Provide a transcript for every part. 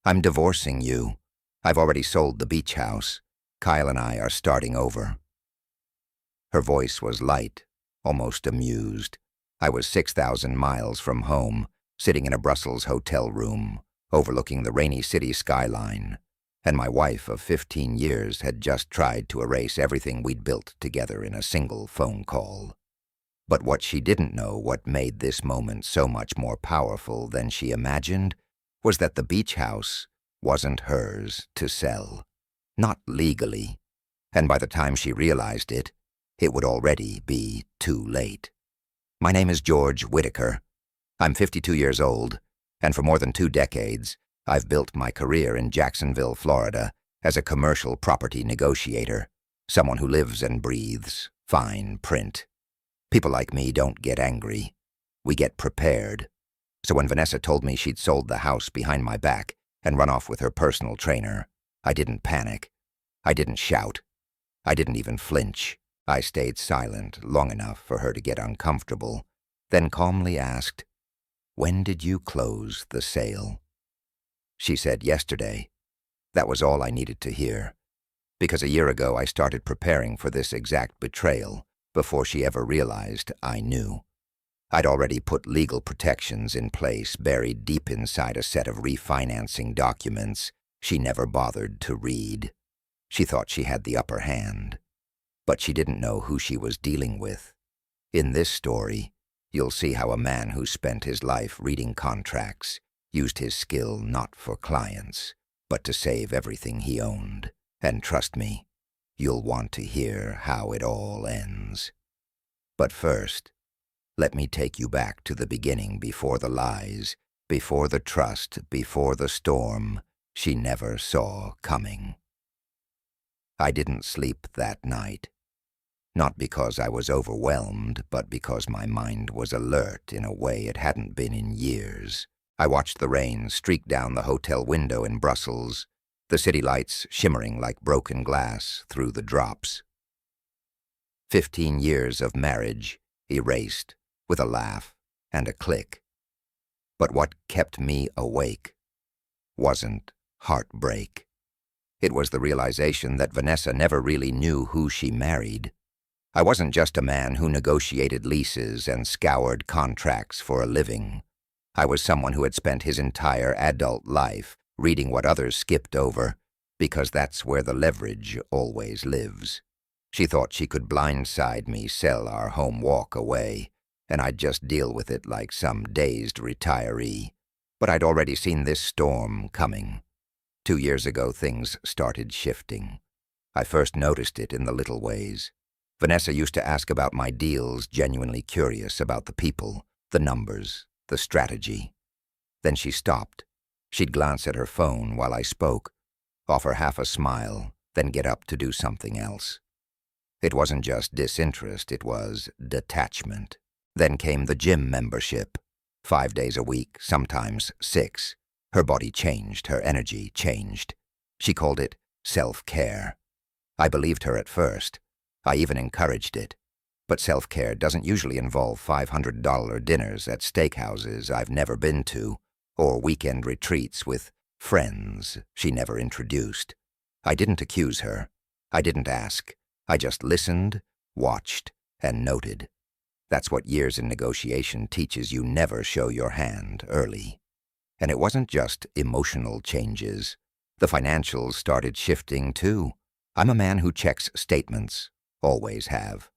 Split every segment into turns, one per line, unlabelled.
I'm divorcing you. I've already sold the beach house. Kyle and I are starting over." Her voice was light, almost amused. I was 6,000 miles from home, sitting in a Brussels hotel room, overlooking the rainy city skyline, and my wife of 15 years had just tried to erase everything we'd built together in a single phone call. But what she didn't know, what made this moment so much more powerful than she imagined, was that the beach house wasn't hers to sell. Not legally. And by the time she realized it, it would already be too late. My name is George Whitaker. I'm 52 years old, and for more than 2 decades, I've built my career in Jacksonville, Florida, as a commercial property negotiator, someone who lives and breathes fine print. People like me don't get angry. We get prepared. So when Vanessa told me she'd sold the house behind my back and run off with her personal trainer, I didn't panic. I didn't shout. I didn't even flinch. I stayed silent long enough for her to get uncomfortable, then calmly asked, "When did you close the sale?" She said, "Yesterday." That was all I needed to hear, because a year ago I started preparing for this exact betrayal before she ever realized I knew. I'd already put legal protections in place buried deep inside a set of refinancing documents she never bothered to read. She thought she had the upper hand, but she didn't know who she was dealing with. In this story, you'll see how a man who spent his life reading contracts used his skill not for clients, but to save everything he owned. And trust me, you'll want to hear how it all ends. But first, let me take you back to the beginning, before the lies, before the trust, before the storm she never saw coming. I didn't sleep that night. Not because I was overwhelmed, but because my mind was alert in a way it hadn't been in years. I watched the rain streak down the hotel window in Brussels, the city lights shimmering like broken glass through the drops. 15 years of marriage erased with a laugh and a click. But what kept me awake wasn't heartbreak. It was the realization that Vanessa never really knew who she married. I wasn't just a man who negotiated leases and scoured contracts for a living. I was someone who had spent his entire adult life reading what others skipped over, because that's where the leverage always lives. She thought she could blindside me, sell our home, walk away, and I'd just deal with it like some dazed retiree. But I'd already seen this storm coming. 2 years ago, things started shifting. I first noticed it in the little ways. Vanessa used to ask about my deals, genuinely curious about the people, the numbers, the strategy. Then she stopped. She'd glance at her phone while I spoke, offer half a smile, then get up to do something else. It wasn't just disinterest, it was detachment. Then came the gym membership. 5 days a week, sometimes 6. Her body changed, her energy changed. She called it self-care. I believed her at first. I even encouraged it. But self-care doesn't usually involve $500 dinners at steakhouses I've never been to, or weekend retreats with friends she never introduced. I didn't accuse her. I didn't ask. I just listened, watched, and noted. That's what years in negotiation teaches you: never show your hand early. And it wasn't just emotional changes. The financials started shifting too. I'm a man who checks statements, always have.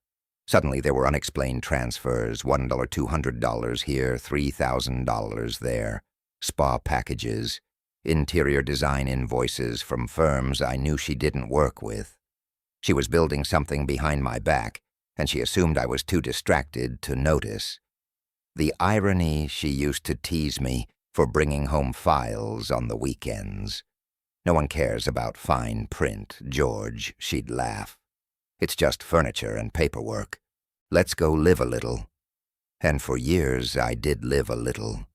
Suddenly there were unexplained transfers, $1, $200 here, $3,000 there, spa packages, interior design invoices from firms I knew she didn't work with. She was building something behind my back, and she assumed I was too distracted to notice. The irony: she used to tease me for bringing home files on the weekends. "No one cares about fine print, George," she'd laugh. "It's just furniture and paperwork. Let's go live a little." And for years I did live a little.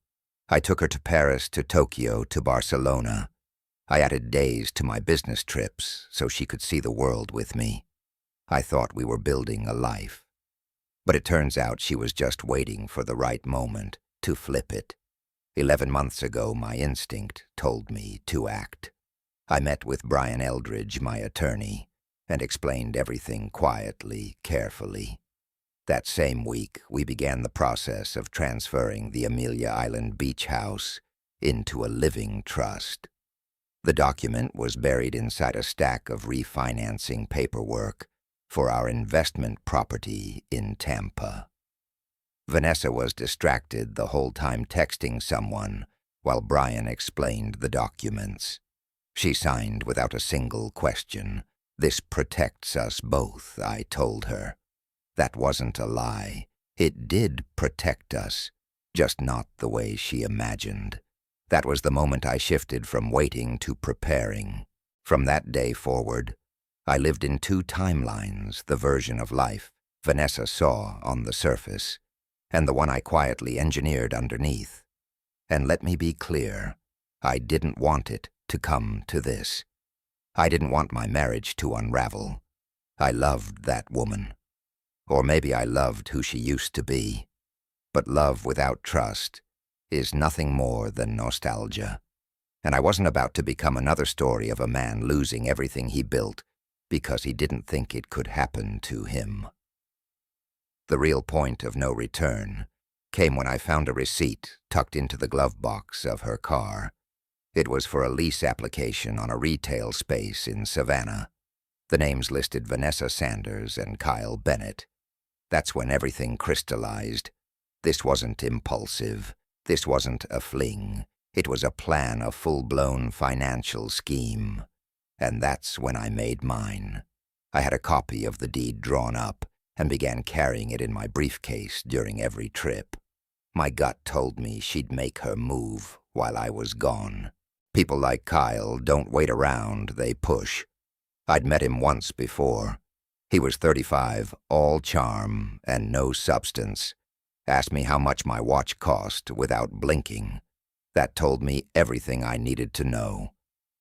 I took her to Paris, to Tokyo, to Barcelona. I added days to my business trips so she could see the world with me. I thought we were building a life. But it turns out she was just waiting for the right moment to flip it. 11 months ago, my instinct told me to act. I met with Brian Eldridge, my attorney, and explained everything quietly, carefully. That same week, we began the process of transferring the Amelia Island beach house into a living trust. The document was buried inside a stack of refinancing paperwork for our investment property in Tampa. Vanessa was distracted the whole time texting someone while Brian explained the documents. She signed without a single question. "This protects us both," I told her. That wasn't a lie. It did protect us, just not the way she imagined. That was the moment I shifted from waiting to preparing. From that day forward, I lived in two timelines, the version of life Vanessa saw on the surface, and the one I quietly engineered underneath. And let me be clear, I didn't want it to come to this. I didn't want my marriage to unravel. I loved that woman. Or maybe I loved who she used to be. But love without trust is nothing more than nostalgia. And I wasn't about to become another story of a man losing everything he built because he didn't think it could happen to him. The real point of no return came when I found a receipt tucked into the glove box of her car. It was for a lease application on a retail space in Savannah. The names listed Vanessa Sanders and Kyle Bennett. That's when everything crystallized. This wasn't impulsive. This wasn't a fling. It was a plan, a full-blown financial scheme. And that's when I made mine. I had a copy of the deed drawn up and began carrying it in my briefcase during every trip. My gut told me she'd make her move while I was gone. People like Kyle don't wait around, they push. I'd met him once before. He was 35, all charm and no substance. Asked me how much my watch cost without blinking. That told me everything I needed to know.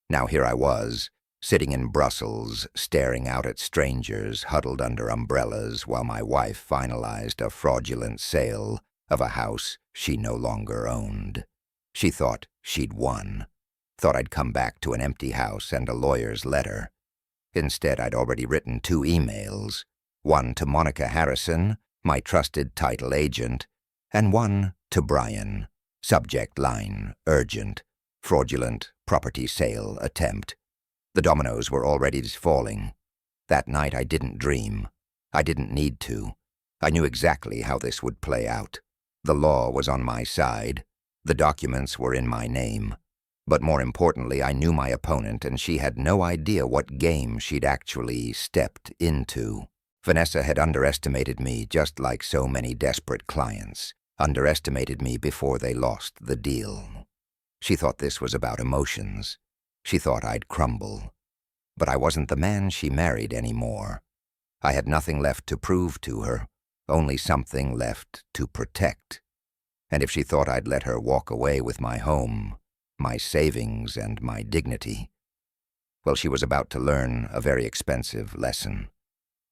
Now here I was, sitting in Brussels, staring out at strangers huddled under umbrellas while my wife finalized a fraudulent sale of a house she no longer owned. She thought she'd won. Thought I'd come back to an empty house and a lawyer's letter. Instead, I'd already written 2 emails, one to Monica Harrison, my trusted title agent, and one to Brian. Subject line, urgent, fraudulent property sale attempt. The dominoes were already falling. That night I didn't dream. I didn't need to. I knew exactly how this would play out. The law was on my side. The documents were in my name. But more importantly, I knew my opponent, and she had no idea what game she'd actually stepped into. Vanessa had underestimated me just like so many desperate clients, underestimated me before they lost the deal. She thought this was about emotions. She thought I'd crumble. But I wasn't the man she married anymore. I had nothing left to prove to her, only something left to protect. And if she thought I'd let her walk away with my home, my savings, and my dignity, well, she was about to learn a very expensive lesson.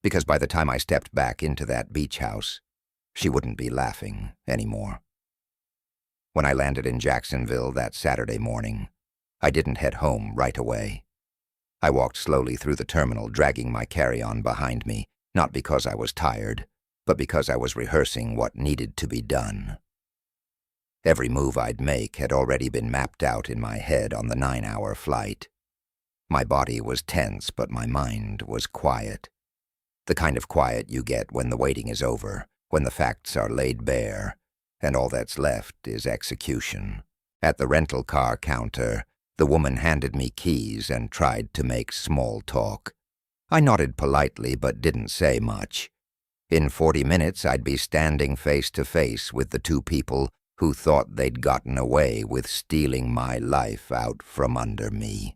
Because by the time I stepped back into that beach house, she wouldn't be laughing anymore. When I landed in Jacksonville that Saturday morning, I didn't head home right away. I walked slowly through the terminal, dragging my carry-on behind me, not because I was tired, but because I was rehearsing what needed to be done. Every move I'd make had already been mapped out in my head on the 9-hour flight. My body was tense, but my mind was quiet. The kind of quiet you get when the waiting is over, when the facts are laid bare, and all that's left is execution. At the rental car counter, the woman handed me keys and tried to make small talk. I nodded politely but didn't say much. In 40 minutes, I'd be standing face to face with the 2 people who thought they'd gotten away with stealing my life out from under me.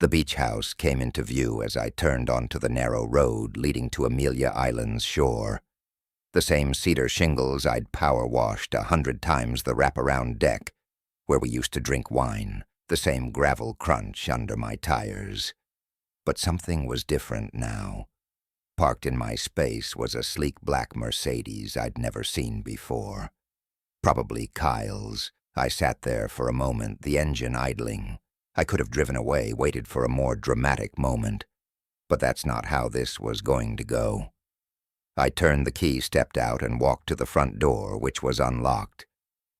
The beach house came into view as I turned onto the narrow road leading to Amelia Island's shore. The same cedar shingles I'd power-washed 100 times the wraparound deck where we used to drink wine, the same gravel crunch under my tires. But something was different now. Parked in my space was a sleek black Mercedes I'd never seen before. Probably Kyle's, I sat there for a moment, the engine idling. I could have driven away, waited for a more dramatic moment. But that's not how this was going to go. I turned the key, stepped out, and walked to the front door, which was unlocked.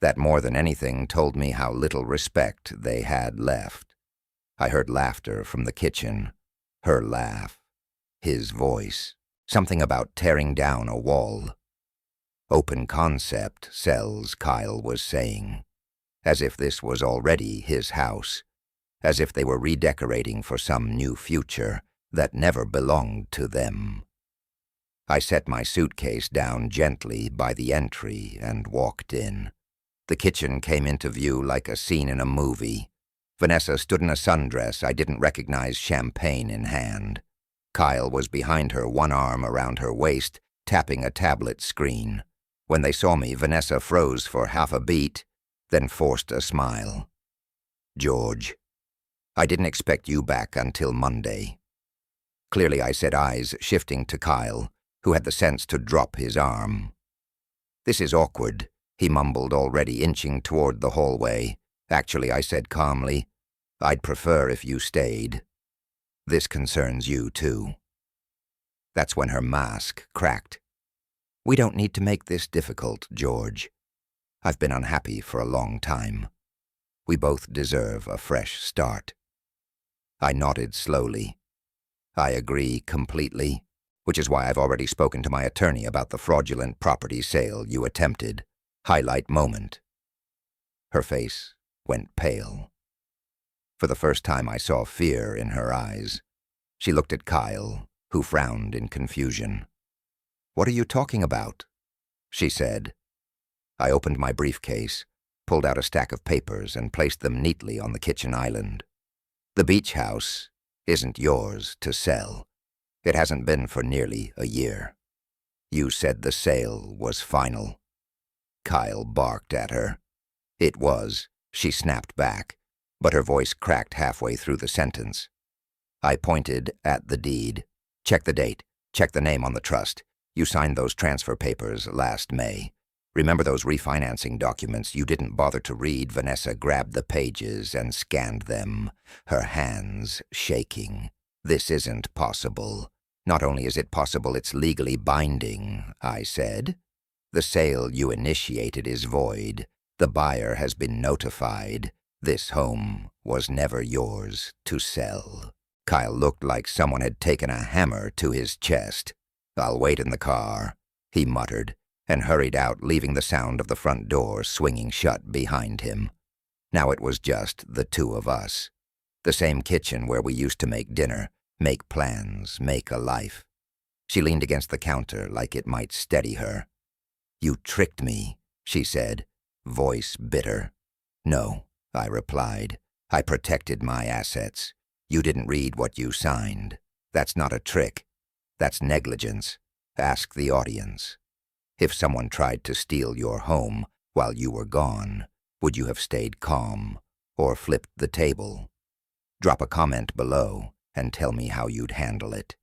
That more than anything told me how little respect they had left. I heard laughter from the kitchen. Her laugh. His voice. Something about tearing down a wall. Open concept cells, Kyle was saying. As if this was already his house. As if they were redecorating for some new future that never belonged to them. I set my suitcase down gently by the entry and walked in. The kitchen came into view like a scene in a movie. Vanessa stood in a sundress I didn't recognize, champagne in hand. Kyle was behind her, one arm around her waist, tapping a tablet screen. When they saw me, Vanessa froze for half a beat, then forced a smile. "George, I didn't expect you back until Monday." Clearly, I said, eyes shifting to Kyle, who had the sense to drop his arm. "This is awkward," he mumbled, already inching toward the hallway. "Actually," I said calmly, "I'd prefer if you stayed. This concerns you, too." That's when her mask cracked. "We don't need to make this difficult, George. I've been unhappy for a long time. We both deserve a fresh start." I nodded slowly. "I agree completely, which is why I've already spoken to my attorney about the fraudulent property sale you attempted. Highlight moment." Her face went pale. For the first time I saw fear in her eyes. She looked at Kyle, who frowned in confusion. "What are you talking about?" she said. I opened my briefcase, pulled out a stack of papers, and placed them neatly on the kitchen island. "The beach house isn't yours to sell. It hasn't been for nearly a year. You said the sale was final." Kyle barked at her. "It was," she snapped back, but her voice cracked halfway through the sentence. I pointed at the deed. "Check the date. Check the name on the trust. You signed those transfer papers last May. Remember those refinancing documents you didn't bother to read?" Vanessa grabbed the pages and scanned them, her hands shaking. "This isn't possible. Not only is it possible, it's legally binding," I said. "The sale you initiated is void. The buyer has been notified. This home was never yours to sell." Kyle looked like someone had taken a hammer to his chest. "I'll wait in the car," he muttered, and hurried out, leaving the sound of the front door swinging shut behind him. Now it was just the two of us. The same kitchen where we used to make dinner, make plans, make a life. She leaned against the counter like it might steady her. "You tricked me," she said, voice bitter. "No," I replied. "I protected my assets. You didn't read what you signed. That's not a trick. That's negligence. Ask the audience. If someone tried to steal your home while you were gone, would you have stayed calm or flipped the table? Drop a comment below and tell me how you'd handle it.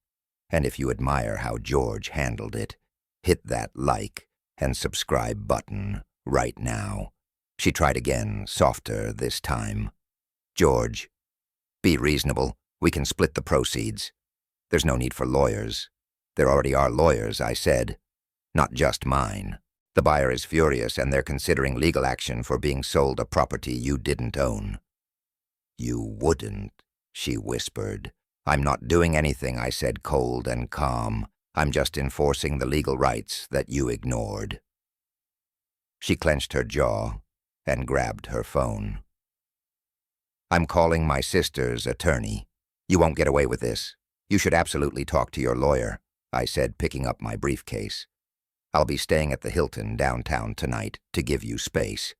And if you admire how George handled it, hit that like and subscribe button right now." She tried again, softer this time. "George, be reasonable. We can split the proceeds. There's no need for lawyers." "There already are lawyers," I said. "Not just mine. The buyer is furious and they're considering legal action for being sold a property you didn't own." "You wouldn't," she whispered. "I'm not doing anything," I said, cold and calm. "I'm just enforcing the legal rights that you ignored." She clenched her jaw and grabbed her phone. "I'm calling my sister's attorney. You won't get away with this. You should absolutely talk to your lawyer," I said, picking up my briefcase. "I'll be staying at the Hilton downtown tonight to give you space.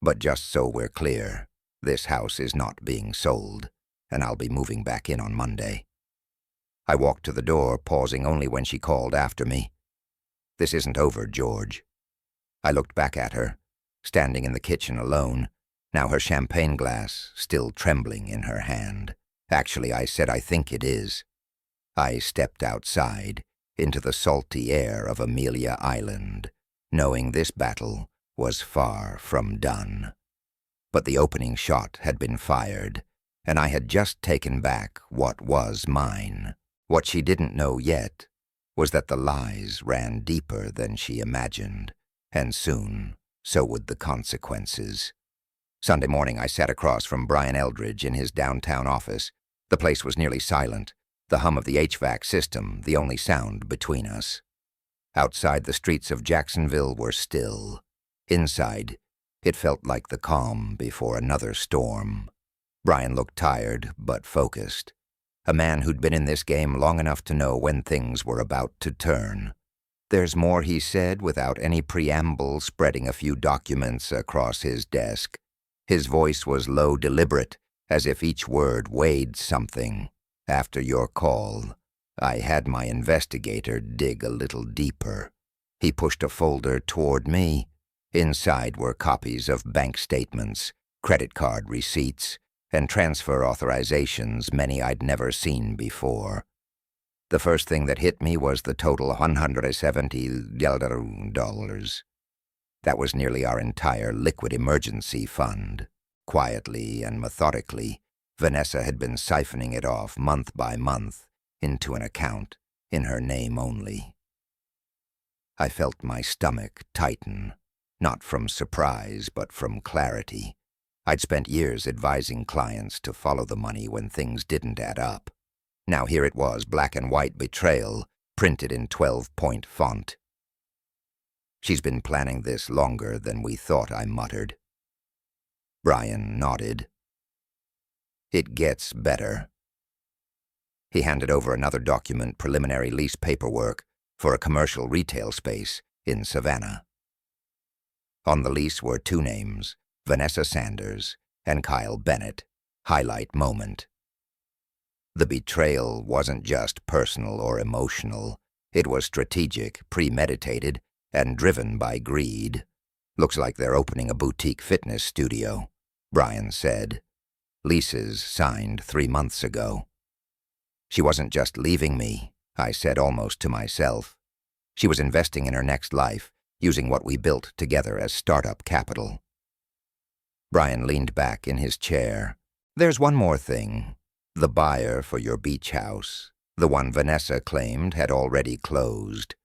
But just so we're clear, this house is not being sold, and I'll be moving back in on Monday." I walked to the door, pausing only when she called after me. "This isn't over, George." I looked back at her, standing in the kitchen alone, now her champagne glass still trembling in her hand. "Actually," I said, "I think it is." I stepped outside, into the salty air of Amelia Island, knowing this battle was far from done. but the opening shot had been fired, and I had just taken back what was mine. What she didn't know yet was that the lies ran deeper than she imagined, and soon so would the consequences. Sunday morning I sat across from Brian Eldridge in his downtown office. The place was nearly silent, the hum of the HVAC system the only sound between us. Outside, the streets of Jacksonville were still. Inside, it felt like the calm before another storm. Brian looked tired but focused, a man who'd been in this game long enough to know when things were about to turn. "There's more," he said, without any preamble, spreading a few documents across his desk. His voice was low, deliberate, as if each word weighed something. "After your call, I had my investigator dig a little deeper." He pushed a folder toward me. Inside were copies of bank statements, credit card receipts, and transfer authorizations, many I'd never seen before. The first thing that hit me was the total $170. That was nearly our entire liquid emergency fund. Quietly and methodically, Vanessa had been siphoning it off month by month into an account in her name only. I felt my stomach tighten, not from surprise but from clarity. I'd spent years advising clients to follow the money when things didn't add up. Now here it was, black and white betrayal, printed in 12-point font. "She's been planning this longer than we thought," I muttered. Brian nodded. "It gets better." He handed over another document, preliminary lease paperwork for a commercial retail space in Savannah. On the lease were two names, Vanessa Sanders and Kyle Bennett. Highlight moment. The betrayal wasn't just personal or emotional. It was strategic, premeditated, and driven by greed. "Looks like they're opening a boutique fitness studio," Brian said. "Leases signed 3 months ago." "She wasn't just leaving me," I said almost to myself. "She was investing in her next life, using what we built together as startup capital." Brian leaned back in his chair. "There's one more thing. The buyer for your beach house, the one Vanessa claimed had already closed.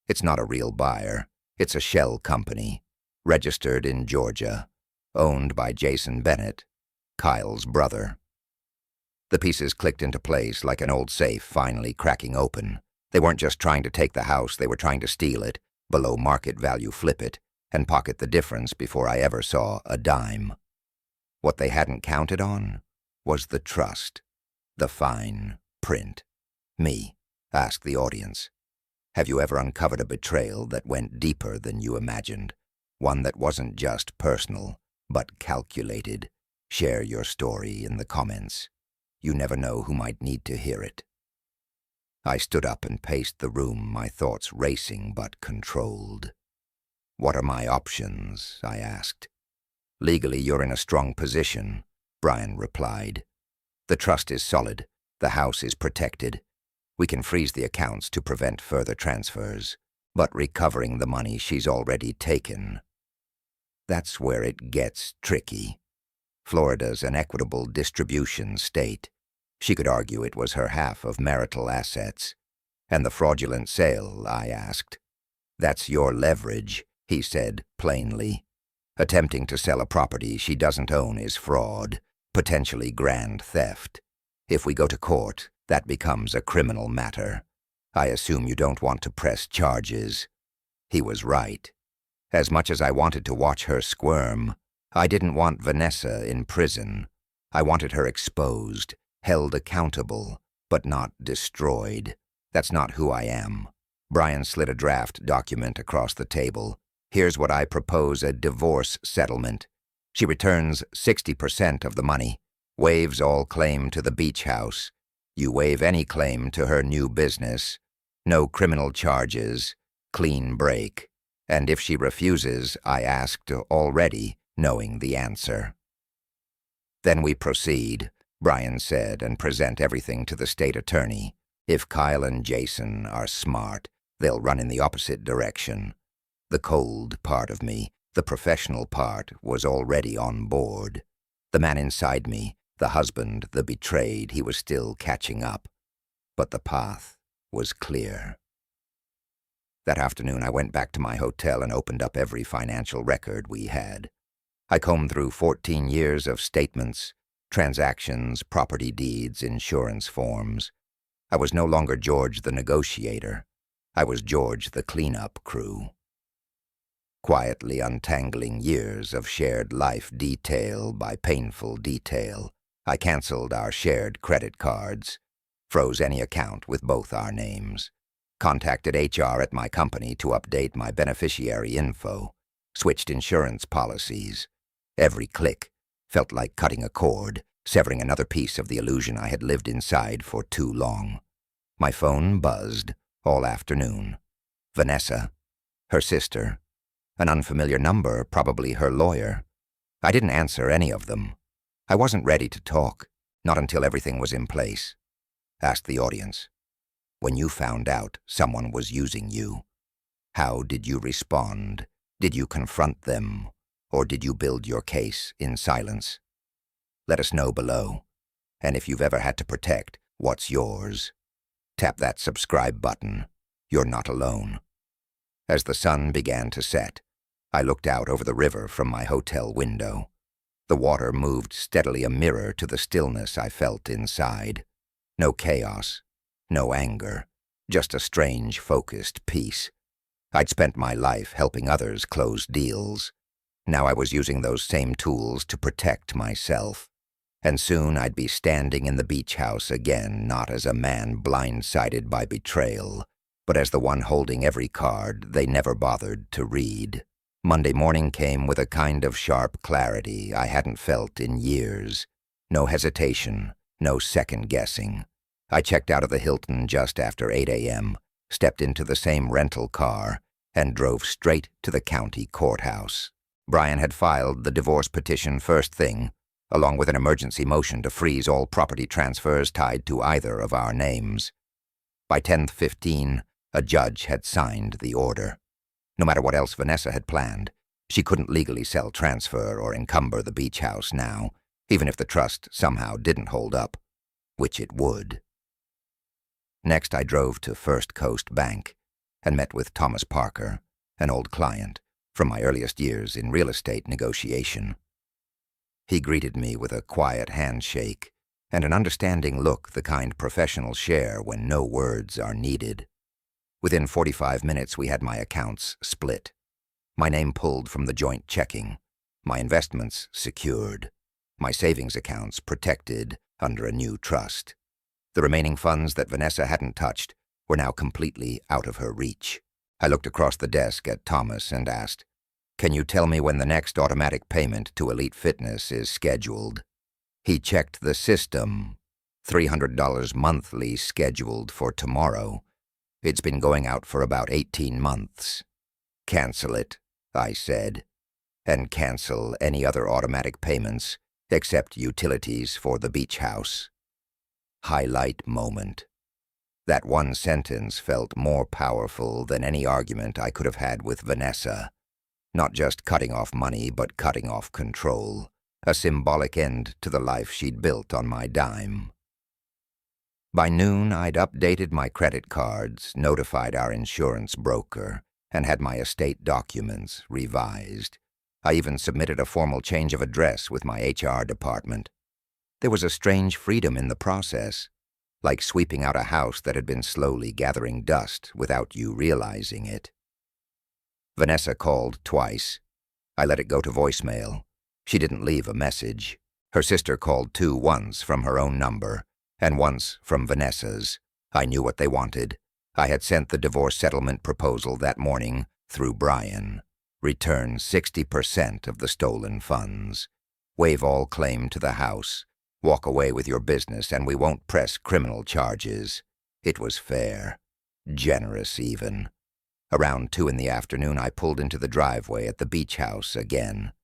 It's not a real buyer. It's a shell company, registered in Georgia, owned by Jason Bennett, Kyle's brother." The pieces clicked into place like an old safe finally cracking open. They weren't just trying to take the house, they were trying to steal it, below market value flip it, and pocket the difference before I ever saw a dime. What they hadn't counted on was the trust, the fine print. "Me," asked the audience. "Have you ever uncovered a betrayal that went deeper than you imagined? One that wasn't just personal, but calculated? Share your story in the comments. You never know who might need to hear it." I stood up and paced the room, my thoughts racing but controlled. "What are my options?" I asked. "Legally, you're in a strong position," Brian replied. "The trust is solid. The house is protected. We can freeze the accounts to prevent further transfers, but recovering the money she's already taken, that's where it gets tricky. Florida's an equitable distribution state. She could argue it was her half of marital assets. And the fraudulent sale?" I asked. "That's your leverage," he said plainly. "Attempting to sell a property she doesn't own is fraud, potentially grand theft. If we go to court, that becomes a criminal matter. I assume you don't want to press charges." He was right. As much as I wanted to watch her squirm, I didn't want Vanessa in prison. I wanted her exposed, held accountable, but not destroyed. That's not who I am. Brian slid a draft document across the table. "Here's what I propose: a divorce settlement. She returns 60% of the money, waives all claim to the beach house. You waive any claim to her new business. No criminal charges. Clean break. And if she refuses," I asked, already knowing the answer. "Then we proceed," Brian said, "and present everything to the state attorney. If Kyle and Jason are smart, they'll run in the opposite direction." The cold part of me The professional part was already on board. The man inside me, the husband, the betrayed, he was still catching up. But the path was clear. That afternoon, I went back to my hotel and opened up every financial record we had. I combed through 14 years of statements, transactions, property deeds, insurance forms. I was no longer George the negotiator. I was George the cleanup crew. Quietly untangling years of shared life detail by painful detail, I canceled our shared credit cards, froze any account with both our names, contacted HR at my company to update my beneficiary info, switched insurance policies. Every click felt like cutting a cord, severing another piece of the illusion I had lived inside for too long. My phone buzzed all afternoon. Vanessa, her sister, an unfamiliar number, probably her lawyer. I didn't answer any of them. I wasn't ready to talk, not until everything was in place. Asked the audience, when you found out someone was using you, how did you respond? Did you confront them, or did you build your case in silence? Let us know below. And if you've ever had to protect what's yours, tap that subscribe button. You're not alone. As the sun began to set, I looked out over the river from my hotel window. The water moved steadily, a mirror to the stillness I felt inside. No chaos, no anger, just a strange, focused peace. I'd spent my life helping others close deals. Now I was using those same tools to protect myself. And soon I'd be standing in the beach house again, not as a man blindsided by betrayal, but as the one holding every card they never bothered to read. Monday morning came with a kind of sharp clarity I hadn't felt in years. No hesitation, no second-guessing. I checked out of the Hilton just after 8 a.m., stepped into the same rental car, and drove straight to the county courthouse. Brian had filed the divorce petition first thing, along with an emergency motion to freeze all property transfers tied to either of our names. By 10:15, a judge had signed the order. No matter what else Vanessa had planned, she couldn't legally sell, transfer, or encumber the beach house now, even if the trust somehow didn't hold up, which it would. Next, I drove to First Coast Bank and met with Thomas Parker, an old client from my earliest years in real estate negotiation. He greeted me with a quiet handshake and an understanding look, the kind professionals share when no words are needed. Within 45 minutes, we had my accounts split. My name pulled from the joint checking, my investments secured, my savings accounts protected under a new trust. The remaining funds that Vanessa hadn't touched were now completely out of her reach. I looked across the desk at Thomas and asked, "Can you tell me when the next automatic payment to Elite Fitness is scheduled?" He checked the system. $300 monthly scheduled for tomorrow. It's been going out for about 18 months. Cancel it, I said, and cancel any other automatic payments except utilities for the beach house. Highlight moment. That one sentence felt more powerful than any argument I could have had with Vanessa. Not just cutting off money, but cutting off control. A symbolic end to the life she'd built on my dime. By noon, I'd updated my credit cards, notified our insurance broker, and had my estate documents revised. I even submitted a formal change of address with my HR department. There was a strange freedom in the process, like sweeping out a house that had been slowly gathering dust without you realizing it. Vanessa called twice. I let it go to voicemail. She didn't leave a message. Her sister called too, once from her own number, and once from Vanessa's. I knew what they wanted. I had sent the divorce settlement proposal that morning through Brian. Return 60% of the stolen funds. Waive all claim to the house. Walk away with your business and we won't press criminal charges. It was fair. Generous even. Around 2 in the afternoon, I pulled into the driveway at the beach house again.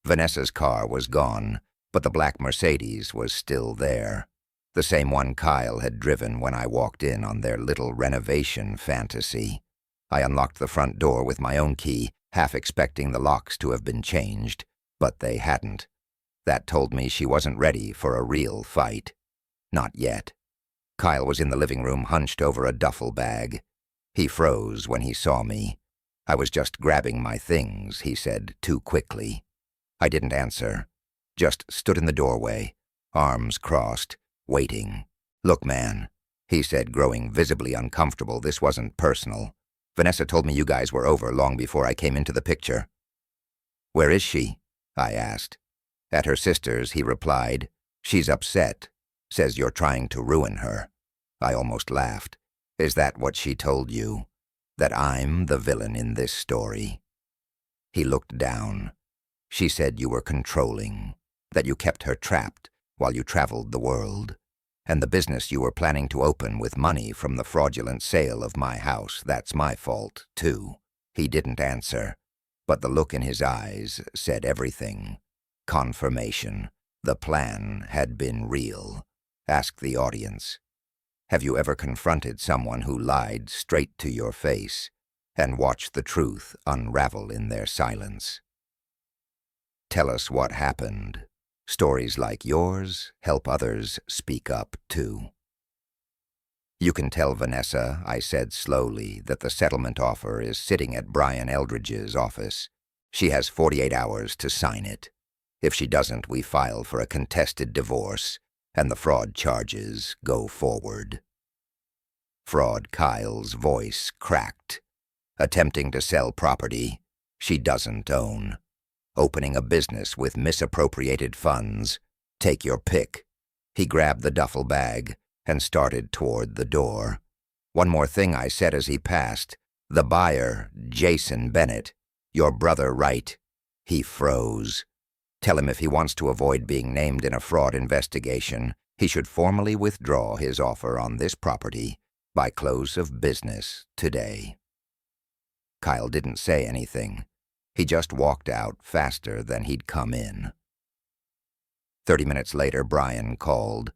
Vanessa's car was gone, but the black Mercedes was still there. The same one Kyle had driven when I walked in on their little renovation fantasy. I unlocked the front door with my own key, half expecting the locks to have been changed, but they hadn't. That told me she wasn't ready for a real fight. Not yet. Kyle was in the living room hunched over a duffel bag. He froze when he saw me. I was just grabbing my things, he said too quickly. I didn't answer, just stood in the doorway, arms crossed, waiting. Look, man, he said, growing visibly uncomfortable. This wasn't personal. Vanessa told me you guys were over long before I came into the picture. Where is she? I asked. At her sister's, he replied. She's upset. Says you're trying to ruin her. I almost laughed. Is that what she told you? That I'm the villain in this story? He looked down. She said you were controlling, that you kept her trapped while you traveled the world, and the business you were planning to open with money from the fraudulent sale of my house, that's my fault, too. He didn't answer, but the look in his eyes said everything. Confirmation. The plan had been real. Ask the audience. Have you ever confronted someone who lied straight to your face and watched the truth unravel in their silence? Tell us what happened. Stories like yours help others speak up, too. You can tell Vanessa, I said slowly, that the settlement offer is sitting at Brian Eldridge's office. She has 48 hours to sign it. If she doesn't, we file for a contested divorce, and the fraud charges go forward. Fraud. Kyle's voice cracked. Attempting to sell property she doesn't own. Opening a business with misappropriated funds. Take your pick. He grabbed the duffel bag and started toward the door. One more thing, I said as he passed. The buyer, Jason Bennett. Your brother, right? He froze. Tell him if he wants to avoid being named in a fraud investigation, he should formally withdraw his offer on this property by close of business today. Kyle didn't say anything. He just walked out faster than he'd come in. 30 minutes later, Brian called.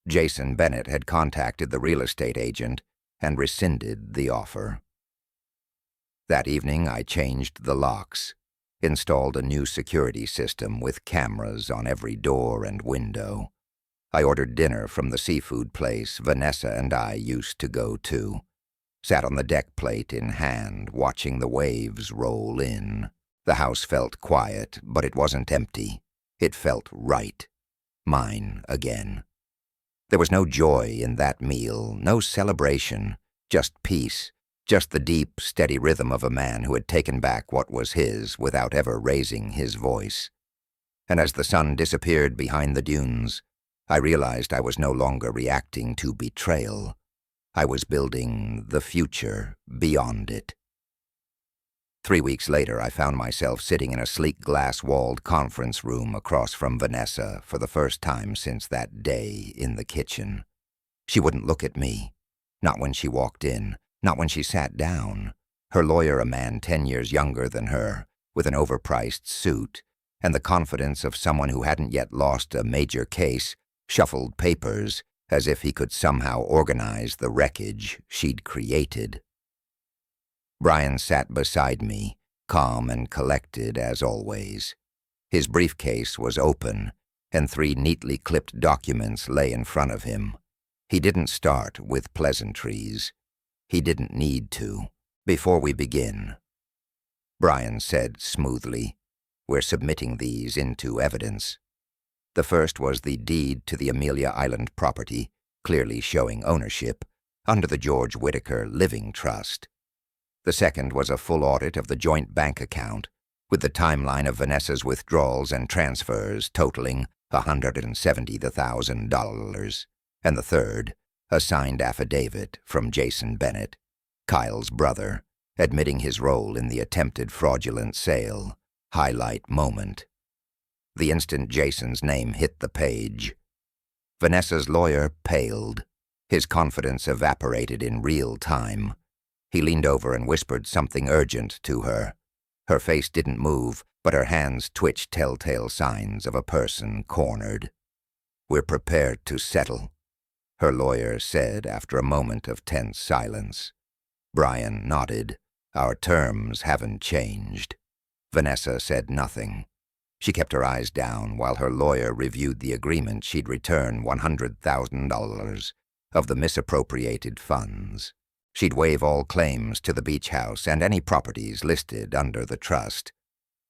Jason Bennett had contacted the real estate agent and rescinded the offer. That evening, I changed the locks, installed a new security system with cameras on every door and window. I ordered dinner from the seafood place Vanessa and I used to go to. Sat on the deck, plate in hand, watching the waves roll in. The house felt quiet, but it wasn't empty. It felt right. Mine again. There was no joy in that meal, no celebration, just peace, just the deep, steady rhythm of a man who had taken back what was his without ever raising his voice. And as the sun disappeared behind the dunes, I realized I was no longer reacting to betrayal. I was building the future beyond it. 3 weeks later, I found myself sitting in a sleek glass-walled conference room across from Vanessa for the first time since that day in the kitchen. She wouldn't look at me. Not when she walked in, not when she sat down. Her lawyer, a man 10 years younger than her, with an overpriced suit, and the confidence of someone who hadn't yet lost a major case, shuffled papers as if he could somehow organize the wreckage she'd created. Brian sat beside me, calm and collected as always. His briefcase was open, and 3 neatly clipped documents lay in front of him. He didn't start with pleasantries. He didn't need to. Before we begin, Brian said smoothly, we're submitting these into evidence. The first was the deed to the Amelia Island property, clearly showing ownership, under the George Whitaker Living Trust. The second was a full audit of the joint bank account, with the timeline of Vanessa's withdrawals and transfers totaling $170,000. And the third, a signed affidavit from Jason Bennett, Kyle's brother, admitting his role in the attempted fraudulent sale. Highlight moment. The instant Jason's name hit the page, Vanessa's lawyer paled. His confidence evaporated in real time. He leaned over and whispered something urgent to her. Her face didn't move, but her hands twitched telltale signs of a person cornered. We're prepared to settle, her lawyer said after a moment of tense silence. Brian nodded. Our terms haven't changed. Vanessa said nothing. She kept her eyes down while her lawyer reviewed the agreement she'd return $100,000 of the misappropriated funds. She'd waive all claims to the beach house and any properties listed under the trust.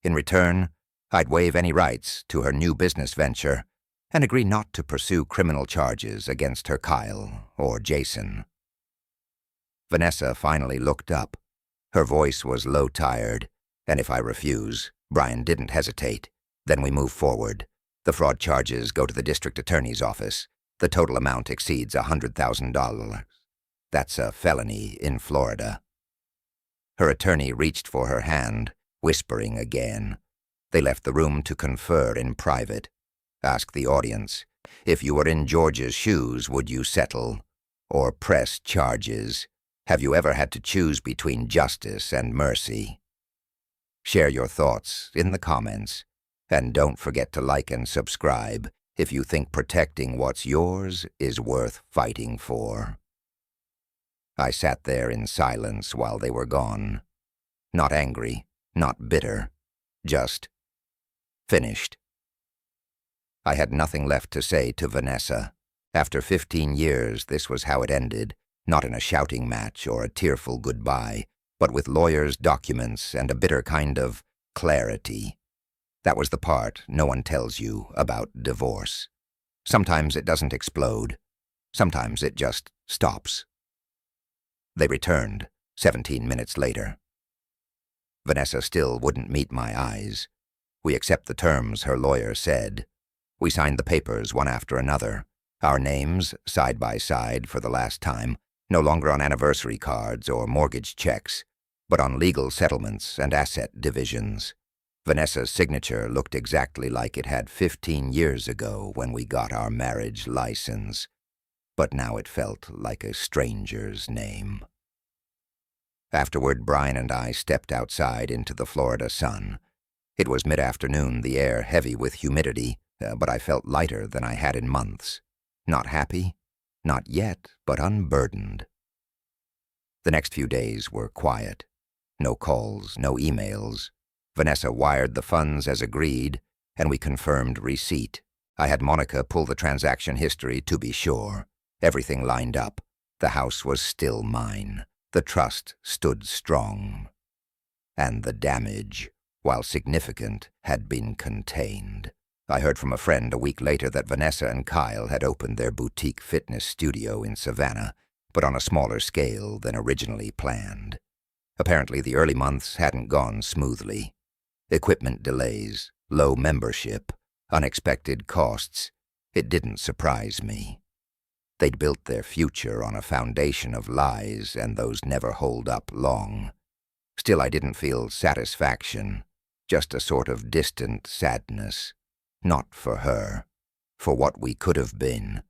In return, I'd waive any rights to her new business venture and agree not to pursue criminal charges against her Kyle or Jason. Vanessa finally looked up. Her voice was low-tired, and if I refuse, Brian didn't hesitate. Then we move forward. The fraud charges go to the district attorney's office. The total amount exceeds $100,000. That's a felony in Florida. Her attorney reached for her hand, whispering again. They left the room to confer in private. Ask the audience, if you were in George's shoes, would you settle or press charges? Have you ever had to choose between justice and mercy? Share your thoughts in the comments, and don't forget to like and subscribe if you think protecting what's yours is worth fighting for. I sat there in silence while they were gone. Not angry, not bitter, just finished. I had nothing left to say to Vanessa. After 15 years, this was how it ended, not in a shouting match or a tearful goodbye, but with lawyers, documents, and a bitter kind of clarity. That was the part no one tells you about divorce. Sometimes it doesn't explode. Sometimes it just stops. They returned 17 minutes later. Vanessa still wouldn't meet my eyes. We accept the terms, her lawyer said. We signed the papers one after another, our names side by side for the last time, no longer on anniversary cards or mortgage checks, but on legal settlements and asset divisions. Vanessa's signature looked exactly like it had 15 years ago when we got our marriage license, but now it felt like a stranger's name. Afterward, Brian and I stepped outside into the Florida sun. It was mid-afternoon, the air heavy with humidity, but I felt lighter than I had in months. Not happy, not yet, but unburdened. The next few days were quiet. No calls, no emails. Vanessa wired the funds as agreed, and we confirmed receipt. I had Monica pull the transaction history to be sure. Everything lined up. The house was still mine. The trust stood strong. And the damage, while significant, had been contained. I heard from a friend a week later that Vanessa and Kyle had opened their boutique fitness studio in Savannah, but on a smaller scale than originally planned. Apparently, the early months hadn't gone smoothly. Equipment delays, low membership, unexpected costs. It didn't surprise me. They'd built their future on a foundation of lies, and those never hold up long. Still, I didn't feel satisfaction, just a sort of distant sadness. Not for her, for what we could have been,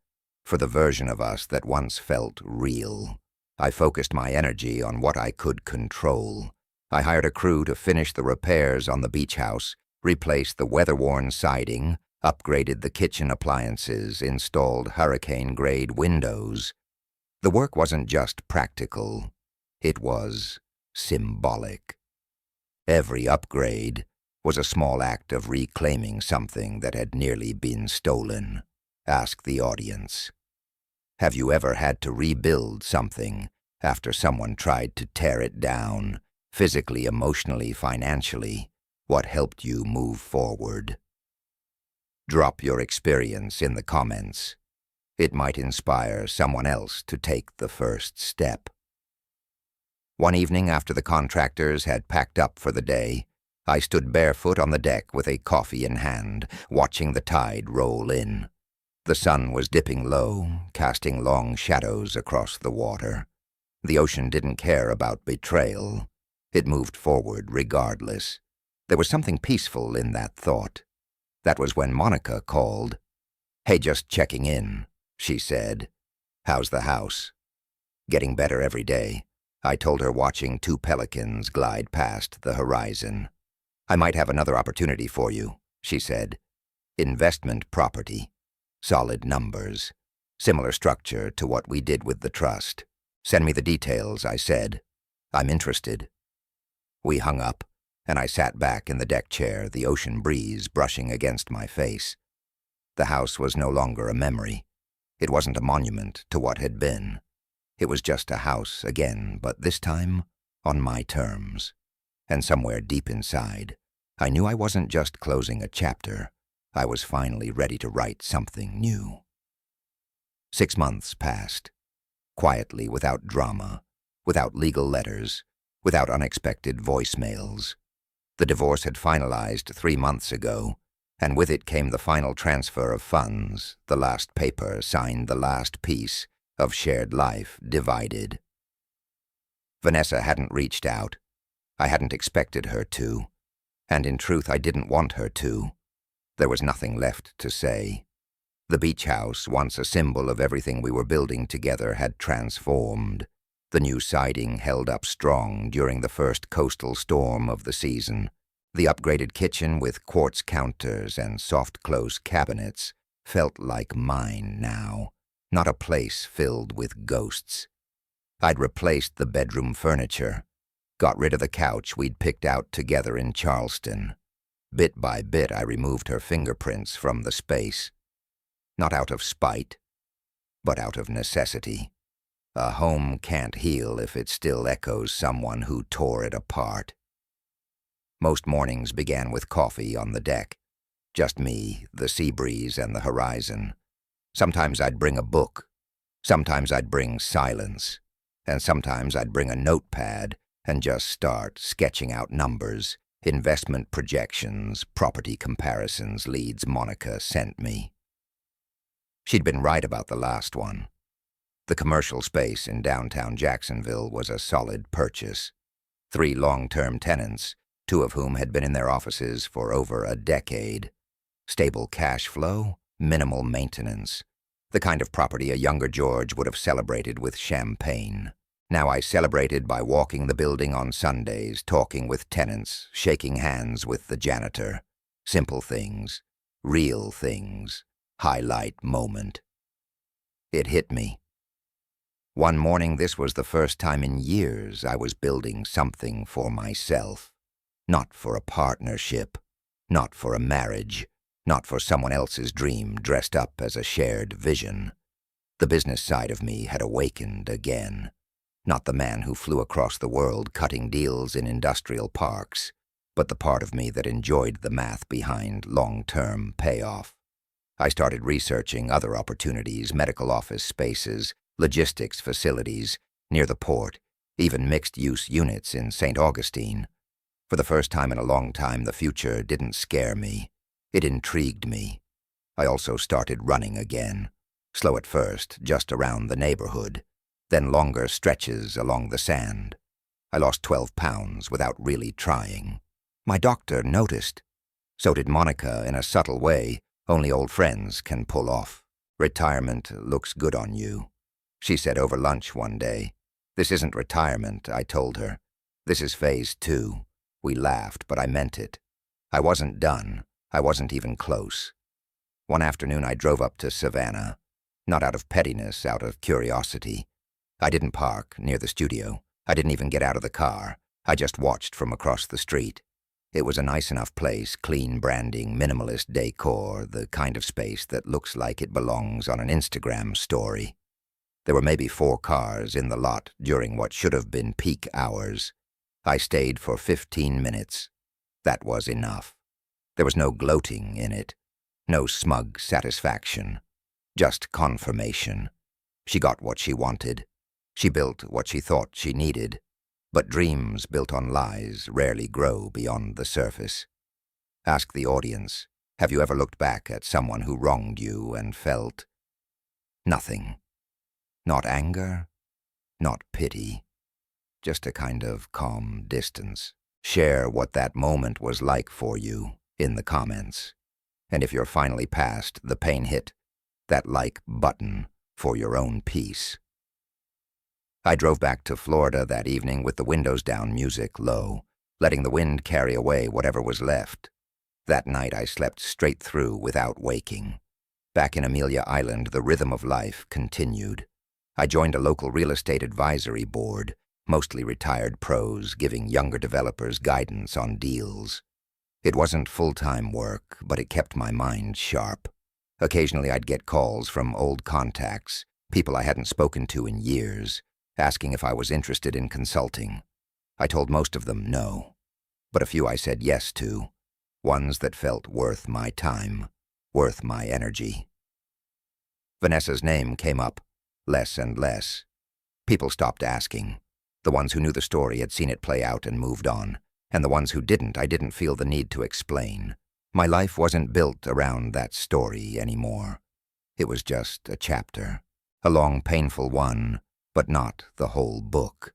for the version of us that once felt real. I focused my energy on what I could control. I hired a crew to finish the repairs on the beach house, replaced the weather-worn siding, upgraded the kitchen appliances, installed hurricane-grade windows. The work wasn't just practical, it was symbolic. Every upgrade was a small act of reclaiming something that had nearly been stolen. Ask the audience. Have you ever had to rebuild something after someone tried to tear it down, physically, emotionally, financially? What helped you move forward? Drop your experience in the comments. It might inspire someone else to take the first step. One evening after the contractors had packed up for the day, I stood barefoot on the deck with a coffee in hand, watching the tide roll in. The sun was dipping low, casting long shadows across the water. The ocean didn't care about betrayal. It moved forward regardless. There was something peaceful in that thought. That was when Monica called. "Hey, just checking in," she said. "How's the house?" "Getting better every day," I told her, watching two pelicans glide past the horizon. "I might have another opportunity for you," she said. "Investment property. Solid numbers. Similar structure to what we did with the trust. Send me the details," I said. "I'm interested." We hung up. and I sat back in the deck chair, the ocean breeze brushing against my face. The house was no longer a memory. It wasn't a monument to what had been. It was just a house again, but this time on my terms. And somewhere deep inside, I knew I wasn't just closing a chapter. I was finally ready to write something new. 6 months passed, quietly, without drama, without legal letters, without unexpected voicemails. The divorce had finalized 3 months ago, and with it came the final transfer of funds, the last paper signed, the last piece of shared life divided. Vanessa hadn't reached out. I hadn't expected her to, and in truth I didn't want her to. There was nothing left to say. The beach house, once a symbol of everything we were building together, had transformed. The new siding held up strong during the first coastal storm of the season. The upgraded kitchen with quartz counters and soft-close cabinets felt like mine now, not a place filled with ghosts. I'd replaced the bedroom furniture, got rid of the couch we'd picked out together in Charleston. Bit by bit, I removed her fingerprints from the space. Not out of spite, but out of necessity. A home can't heal if it still echoes someone who tore it apart. Most mornings began with coffee on the deck. Just me, the sea breeze, and the horizon. Sometimes I'd bring a book. Sometimes I'd bring silence. And sometimes I'd bring a notepad and just start sketching out numbers, investment projections, property comparisons, leads Monica sent me. She'd been right about the last one. The commercial space in downtown Jacksonville was a solid purchase. 3 long-term tenants, 2 of whom had been in their offices for over a decade. Stable cash flow, minimal maintenance. The kind of property a younger George would have celebrated with champagne. Now I celebrated by walking the building on Sundays, talking with tenants, shaking hands with the janitor. Simple things, real things, highlight moment. It hit me. One morning, this was the first time in years I was building something for myself. Not for a partnership, not for a marriage, not for someone else's dream dressed up as a shared vision. The business side of me had awakened again. Not the man who flew across the world cutting deals in industrial parks, but the part of me that enjoyed the math behind long-term payoff. I started researching other opportunities, medical office spaces, logistics facilities, near the port, even mixed-use units in St. Augustine. For the first time in a long time, the future didn't scare me. It intrigued me. I also started running again. Slow at first, just around the neighborhood, then longer stretches along the sand. I lost 12 pounds without really trying. My doctor noticed. So did Monica in a subtle way only old friends can pull off. Retirement looks good on you, she said over lunch one day. This isn't retirement, I told her. This is phase 2. We laughed, but I meant it. I wasn't done. I wasn't even close. One afternoon I drove up to Savannah, not out of pettiness, out of curiosity. I didn't park near the studio. I didn't even get out of the car. I just watched from across the street. It was a nice enough place, clean branding, minimalist decor, the kind of space that looks like it belongs on an Instagram story. There were maybe 4 cars in the lot during what should have been peak hours. I stayed for 15 minutes. That was enough. There was no gloating in it, no smug satisfaction, just confirmation. She got what she wanted. She built what she thought she needed. But dreams built on lies rarely grow beyond the surface. Ask the audience, have you ever looked back at someone who wronged you and felt nothing? Not anger, not pity, just a kind of calm distance. Share what that moment was like for you in the comments. And if you're finally past the pain, hit that like button for your own peace. I drove back to Florida that evening with the windows down, music low, letting the wind carry away whatever was left. That night I slept straight through without waking. Back in Amelia Island, the rhythm of life continued. I joined a local real estate advisory board, mostly retired pros giving younger developers guidance on deals. It wasn't full-time work, but it kept my mind sharp. Occasionally I'd get calls from old contacts, people I hadn't spoken to in years, asking if I was interested in consulting. I told most of them no, but a few I said yes to, ones that felt worth my time, worth my energy. Vanessa's name came up, less and less. People stopped asking. The ones who knew the story had seen it play out and moved on, and the ones who didn't, I didn't feel the need to explain. My life wasn't built around that story anymore. It was just a chapter, a long, painful one, but not the whole book.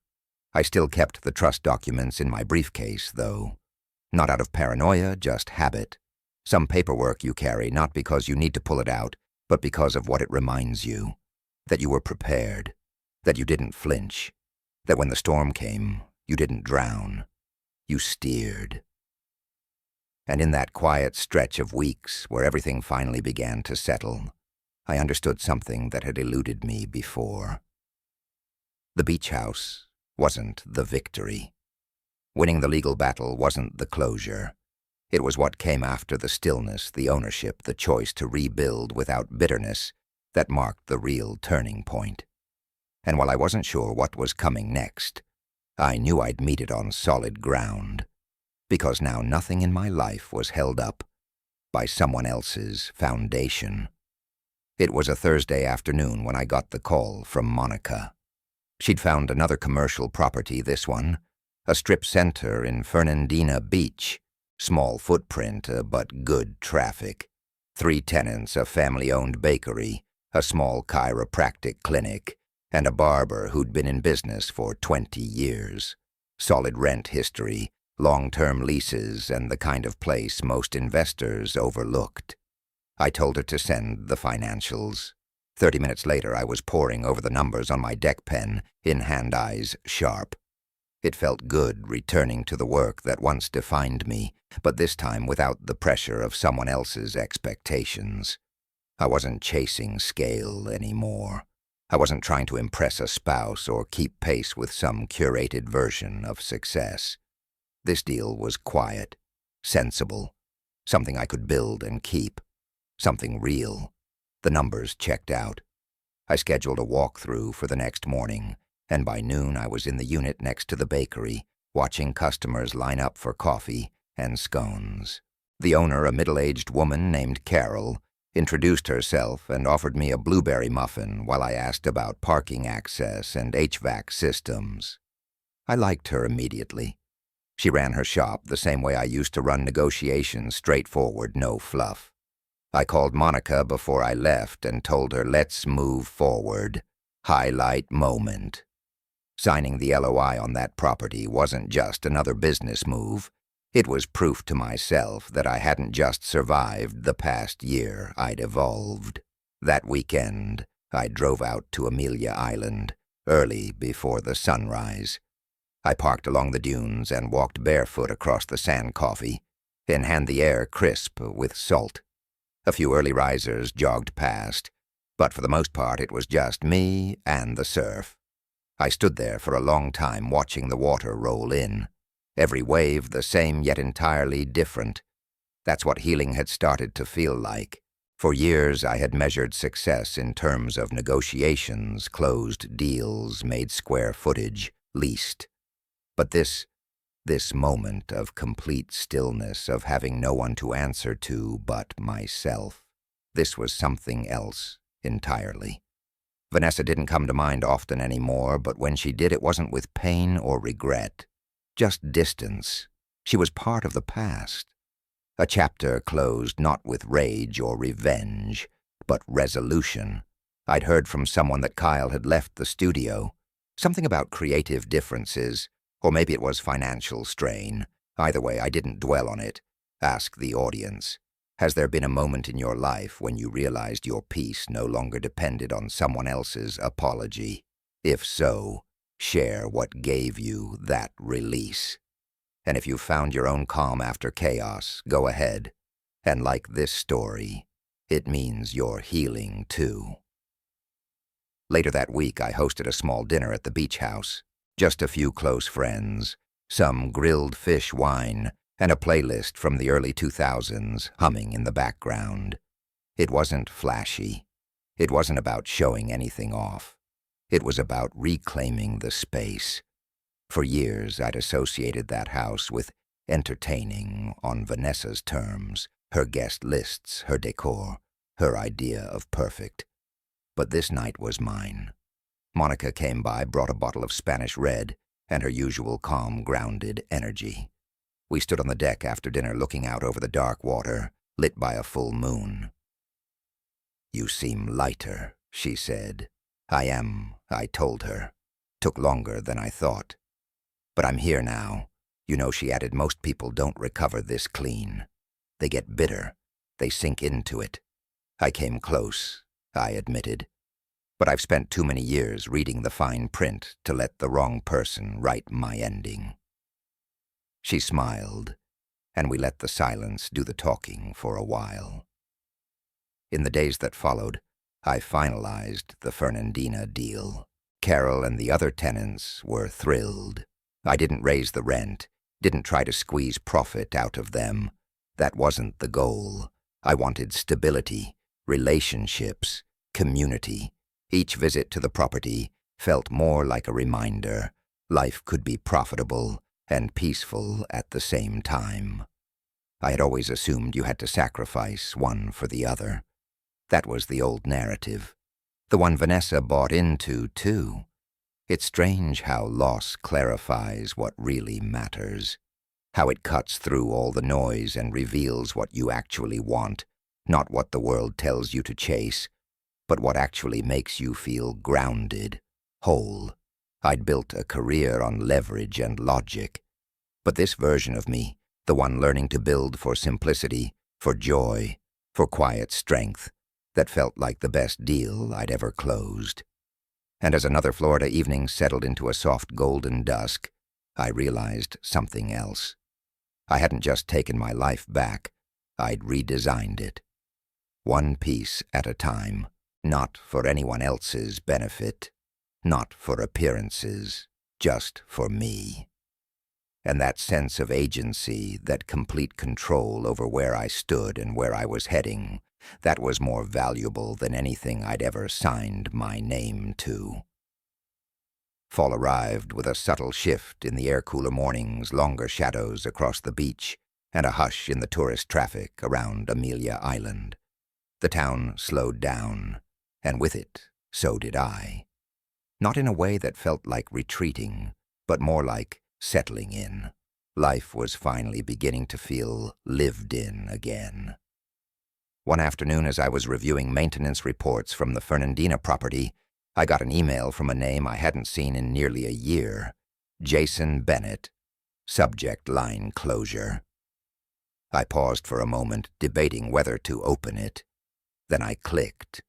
I still kept the trust documents in my briefcase, though. Not out of paranoia, just habit. Some paperwork you carry not because you need to pull it out, but because of what it reminds you. That you were prepared, that you didn't flinch, that when the storm came, you didn't drown. You steered. And in that quiet stretch of weeks where everything finally began to settle, I understood something that had eluded me before. The beach house wasn't the victory. Winning the legal battle wasn't the closure. It was what came after the stillness, the ownership, the choice to rebuild without bitterness that marked the real turning point. And while I wasn't sure what was coming next, I knew I'd meet it on solid ground, because now nothing in my life was held up by someone else's foundation. It was a Thursday afternoon when I got the call from Monica. She'd found another commercial property, this one, a strip center in Fernandina Beach, small footprint, but good traffic. 3 tenants, a family-owned bakery, a small chiropractic clinic, and a barber who'd been in business for 20 years. Solid rent history, long-term leases, and the kind of place most investors overlooked. I told her to send the financials. 30 minutes later, I was poring over the numbers on my deck pen, in hand eyes sharp. It felt good returning to the work that once defined me, but this time without the pressure of someone else's expectations. I wasn't chasing scale anymore. I wasn't trying to impress a spouse or keep pace with some curated version of success. This deal was quiet, sensible, something I could build and keep, something real. The numbers checked out. I scheduled a walkthrough for the next morning, and by noon I was in the unit next to the bakery, watching customers line up for coffee and scones. The owner, a middle-aged woman named Carol, introduced herself and offered me a blueberry muffin while I asked about parking access and HVAC systems. I liked her immediately. She ran her shop the same way I used to run negotiations, straightforward, no fluff. I called Monica before I left and told her, let's move forward. Highlight moment. Signing the LOI on that property wasn't just another business move. It was proof to myself that I hadn't just survived the past year, I'd evolved. That weekend, I drove out to Amelia Island, early before the sunrise. I parked along the dunes and walked barefoot across the sand coffee, in hand the air crisp with salt. A few early risers jogged past, but for the most part it was just me and the surf. I stood there for a long time watching the water roll in. Every wave the same yet entirely different. That's what healing had started to feel like. For years I had measured success in terms of negotiations, closed deals, made square footage, leased. But this moment of complete stillness, of having no one to answer to but myself, this was something else entirely. Vanessa didn't come to mind often anymore, but when she did, it wasn't with pain or regret. Just distance. She was part of the past. A chapter closed not with rage or revenge, but resolution. I'd heard from someone that Kyle had left the studio. Something about creative differences, or maybe it was financial strain. Either way, I didn't dwell on it. Ask the audience. Has there been a moment in your life when you realized your peace no longer depended on someone else's apology? If so, share what gave you that release. And if you've found your own calm after chaos, go ahead. And like this story, it means you're healing too. Later that week, I hosted a small dinner at the beach house. Just a few close friends, some grilled fish wine, and a playlist from the early 2000s humming in the background. It wasn't flashy. It wasn't about showing anything off. It was about reclaiming the space. For years, I'd associated that house with entertaining on Vanessa's terms, her guest lists, her decor, her idea of perfect. But this night was mine. Monica came by, brought a bottle of Spanish Red, and her usual calm, grounded energy. We stood on the deck after dinner looking out over the dark water, lit by a full moon. "You seem lighter," she said. "I am," I told her. "Took longer than I thought. But I'm here now." You know, she added, most people don't recover this clean. They get bitter. They sink into it. I came close, I admitted. But I've spent too many years reading the fine print to let the wrong person write my ending. She smiled, and we let the silence do the talking for a while. In the days that followed, I finalized the Fernandina deal. Carol and the other tenants were thrilled. I didn't raise the rent, didn't try to squeeze profit out of them. That wasn't the goal. I wanted stability, relationships, community. Each visit to the property felt more like a reminder life could be profitable and peaceful at the same time. I had always assumed you had to sacrifice one for the other. That was the old narrative. The one Vanessa bought into, too. It's strange how loss clarifies what really matters, how it cuts through all the noise and reveals what you actually want, not what the world tells you to chase, but what actually makes you feel grounded, whole. I'd built a career on leverage and logic, but this version of me, the one learning to build for simplicity, for joy, for quiet strength, that felt like the best deal I'd ever closed. And as another Florida evening settled into a soft golden dusk, I realized something else. I hadn't just taken my life back, I'd redesigned it. One piece at a time, not for anyone else's benefit, not for appearances, just for me. And that sense of agency, that complete control over where I stood and where I was heading, that was more valuable than anything I'd ever signed my name to. Fall arrived with a subtle shift in the air-cooler mornings, longer shadows across the beach, and a hush in the tourist traffic around Amelia Island. The town slowed down, and with it, so did I. Not in a way that felt like retreating, but more like settling in. Life was finally beginning to feel lived in again. One afternoon, as I was reviewing maintenance reports from the Fernandina property, I got an email from a name I hadn't seen in nearly a year. Jason Bennett. Subject line closure. I paused for a moment, debating whether to open it. Then I clicked.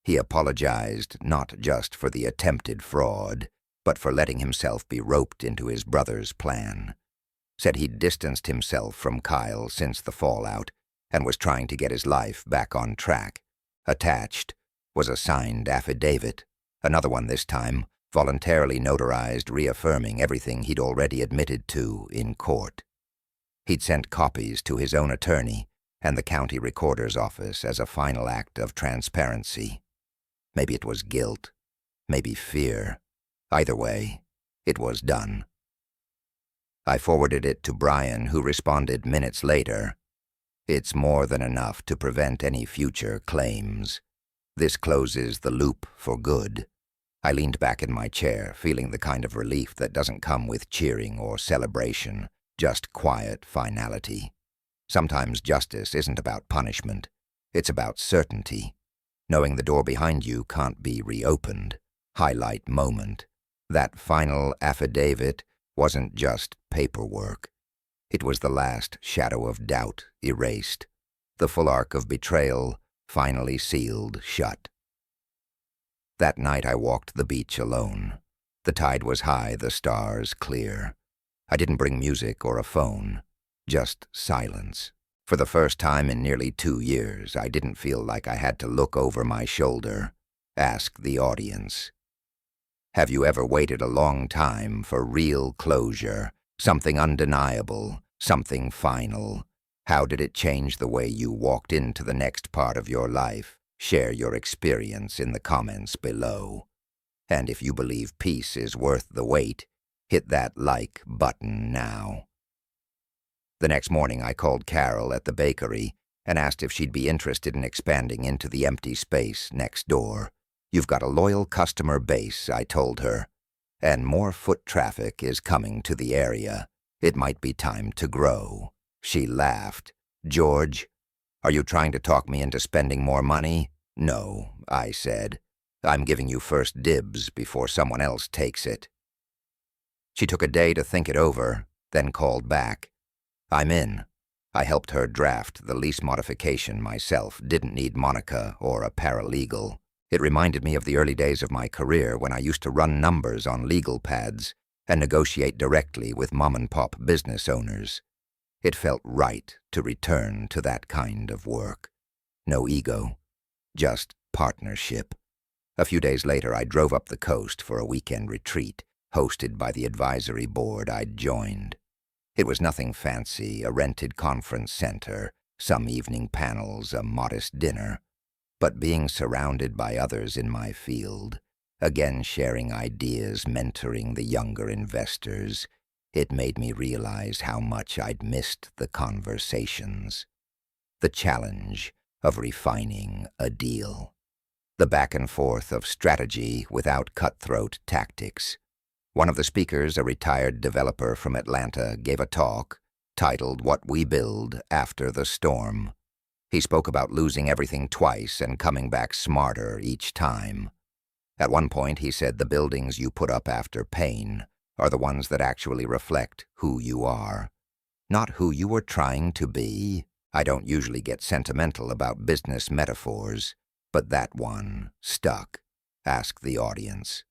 He apologized not just for the attempted fraud, but for letting himself be roped into his brother's plan. Said he'd distanced himself from Kyle since the fallout, and was trying to get his life back on track. Attached was a signed affidavit, another one this time, voluntarily notarized, reaffirming everything he'd already admitted to in court. He'd sent copies to his own attorney and the county recorder's office as a final act of transparency. Maybe it was guilt, maybe fear. Either way, it was done. I forwarded it to Brian, who responded minutes later. "It's more than enough to prevent any future claims. This closes the loop for good." I leaned back in my chair, feeling the kind of relief that doesn't come with cheering or celebration, just quiet finality. Sometimes justice isn't about punishment. It's about certainty. Knowing the door behind you can't be reopened. Highlight moment. That final affidavit wasn't just paperwork. It was the last shadow of doubt erased, the full arc of betrayal finally sealed shut. That night I walked the beach alone. The tide was high, the stars clear. I didn't bring music or a phone, just silence. For the first time in nearly 2 years, I didn't feel like I had to look over my shoulder, ask the audience. Have you ever waited a long time for real closure, something undeniable, something final? How did it change the way you walked into the next part of your life? Share your experience in the comments below. And if you believe peace is worth the wait, hit that like button now. The next morning I called Carol at the bakery and asked if she'd be interested in expanding into the empty space next door. You've got a loyal customer base, I told her, and more foot traffic is coming to the area. It might be time to grow. She laughed. George, are you trying to talk me into spending more money? No, I said. I'm giving you first dibs before someone else takes it. She took a day to think it over, then called back. I'm in. I helped her draft the lease modification myself, didn't need Monica or a paralegal. It reminded me of the early days of my career when I used to run numbers on legal pads and negotiate directly with mom-and-pop business owners. It felt right to return to that kind of work. No ego, just partnership. A few days later, I drove up the coast for a weekend retreat, hosted by the advisory board I'd joined. It was nothing fancy, a rented conference center, some evening panels, a modest dinner. But being surrounded by others in my field, again sharing ideas, mentoring the younger investors, it made me realize how much I'd missed the conversations. The challenge of refining a deal. The back and forth of strategy without cutthroat tactics. One of the speakers, a retired developer from Atlanta, gave a talk titled What We Build After the Storm. He spoke about losing everything twice and coming back smarter each time. At one point, he said the buildings you put up after pain are the ones that actually reflect who you are, not who you were trying to be. I don't usually get sentimental about business metaphors, but that one stuck. Ask the audience.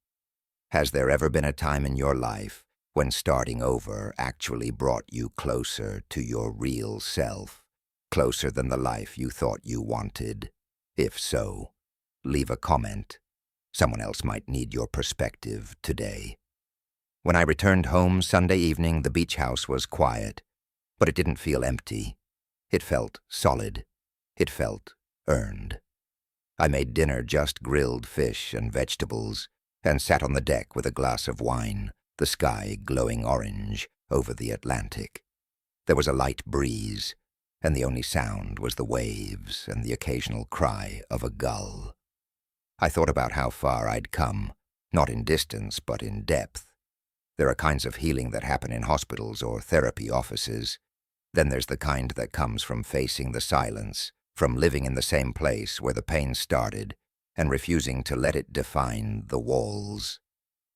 Has there ever been a time in your life when starting over actually brought you closer to your real self, closer than the life you thought you wanted? If so, leave a comment. Someone else might need your perspective today. When I returned home Sunday evening, the beach house was quiet, but it didn't feel empty. It felt solid. It felt earned. I made dinner, just grilled fish and vegetables, and sat on the deck with a glass of wine, the sky glowing orange over the Atlantic. There was a light breeze, and the only sound was the waves and the occasional cry of a gull. I thought about how far I'd come, not in distance but in depth. There are kinds of healing that happen in hospitals or therapy offices. Then there's the kind that comes from facing the silence, from living in the same place where the pain started, and refusing to let it define the walls.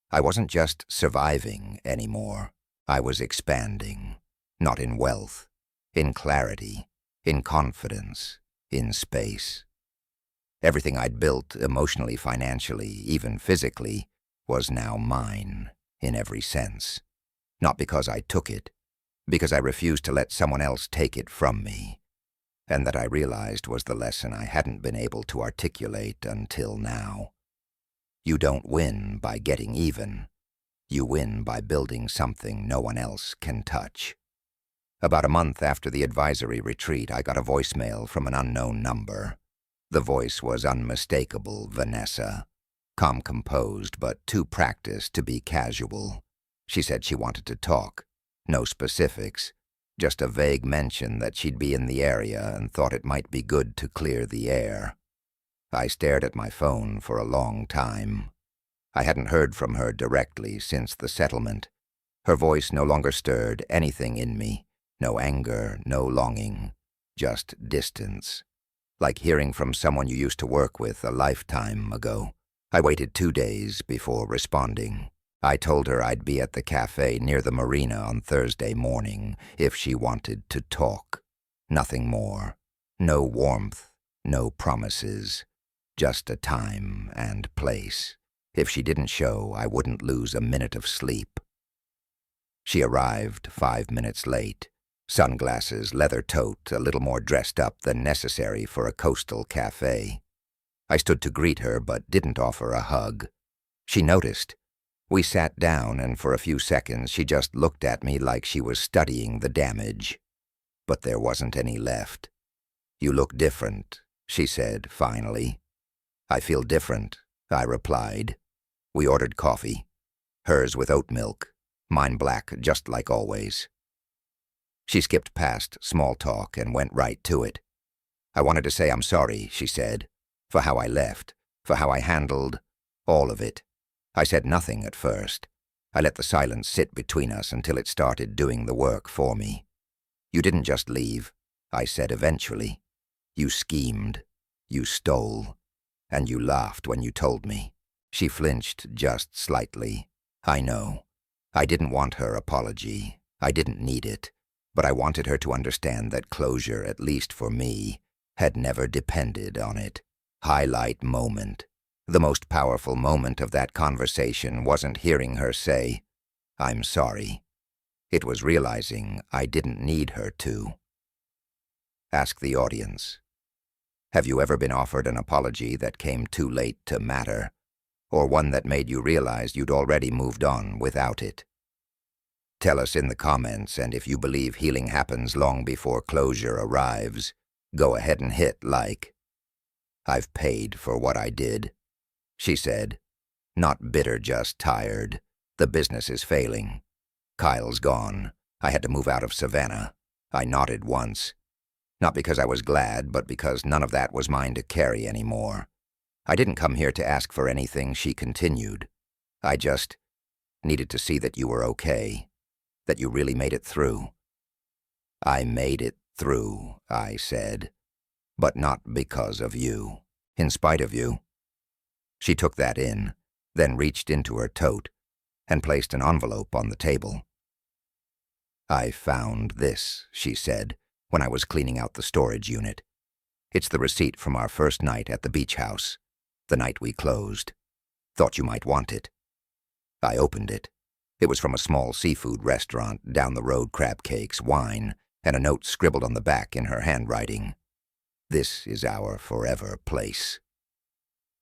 I wasn't just surviving anymore. I was expanding, not in wealth, in clarity, in confidence, in space. Everything I'd built emotionally, financially, even physically, was now mine in every sense. Not because I took it, because I refused to let someone else take it from me. And that I realized was the lesson I hadn't been able to articulate until now. You don't win by getting even. You win by building something no one else can touch. About a month after the advisory retreat, I got a voicemail from an unknown number. The voice was unmistakable, Vanessa. Calm, composed, but too practiced to be casual. She said she wanted to talk. No specifics. Just a vague mention that she'd be in the area and thought it might be good to clear the air. I stared at my phone for a long time. I hadn't heard from her directly since the settlement. Her voice no longer stirred anything in me. No anger, no longing, just distance. Like hearing from someone you used to work with a lifetime ago. I waited 2 days before responding. I told her I'd be at the cafe near the marina on Thursday morning if she wanted to talk. Nothing more. No warmth, no promises. Just a time and place. If she didn't show, I wouldn't lose a minute of sleep. She arrived 5 minutes late. Sunglasses, leather tote, a little more dressed up than necessary for a coastal cafe. I stood to greet her but didn't offer a hug. She noticed. We sat down, and for a few seconds she just looked at me like she was studying the damage. But there wasn't any left. "You look different," she said, finally. "I feel different," I replied. We ordered coffee, hers with oat milk, mine black, just like always. She skipped past small talk and went right to it. "I wanted to say I'm sorry," she said, "for how I left, for how I handled all of it. I said nothing at first. I let the silence sit between us until it started doing the work for me. You didn't just leave," I said eventually. "You schemed, you stole, and you laughed when you told me." She flinched just slightly. "I know. I didn't want her apology. I didn't need it. But I wanted her to understand that closure, at least for me, had never depended on it." Highlight moment. The most powerful moment of that conversation wasn't hearing her say, "I'm sorry." It was realizing I didn't need her to. Ask the audience. Have you ever been offered an apology that came too late to matter, or one that made you realize you'd already moved on without it? Tell us in the comments, and if you believe healing happens long before closure arrives, go ahead and hit like. "I've paid for what I did," she said. "Not bitter, just tired. The business is failing. Kyle's gone. I had to move out of Savannah." I nodded once. Not because I was glad, but because none of that was mine to carry anymore. "I didn't come here to ask for anything," she continued. "I just needed to see that you were okay, that you really made it through." "I made it through," I said, "but not because of you. In spite of you." She took that in, then reached into her tote and placed an envelope on the table. "I found this," she said, when I was cleaning out the storage unit. "It's the receipt from our first night at the beach house, the night we closed. Thought you might want it." I opened it. It was from a small seafood restaurant, down the road, crab cakes, wine, and a note scribbled on the back in her handwriting. "This is our forever place."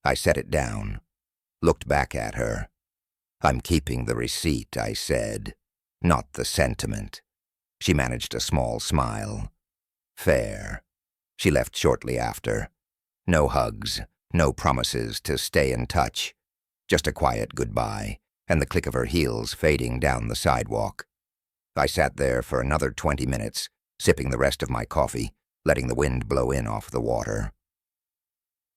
I set it down, looked back at her. "I'm keeping the receipt," I said, "not the sentiment." She managed a small smile. "Fair." She left shortly after. No hugs, no promises to stay in touch. Just a quiet goodbye, and the click of her heels fading down the sidewalk. I sat there for another 20 minutes, sipping the rest of my coffee, letting the wind blow in off the water.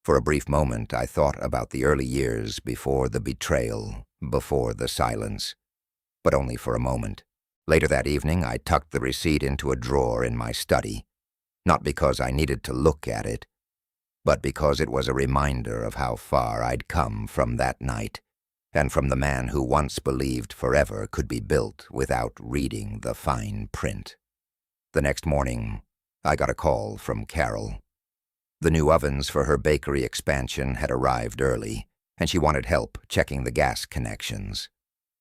For a brief moment, I thought about the early years before the betrayal, before the silence. But only for a moment. Later that evening, I tucked the receipt into a drawer in my study, not because I needed to look at it, but because it was a reminder of how far I'd come from that night, and from the man who once believed forever could be built without reading the fine print. The next morning, I got a call from Carol. The new ovens for her bakery expansion had arrived early, and she wanted help checking the gas connections.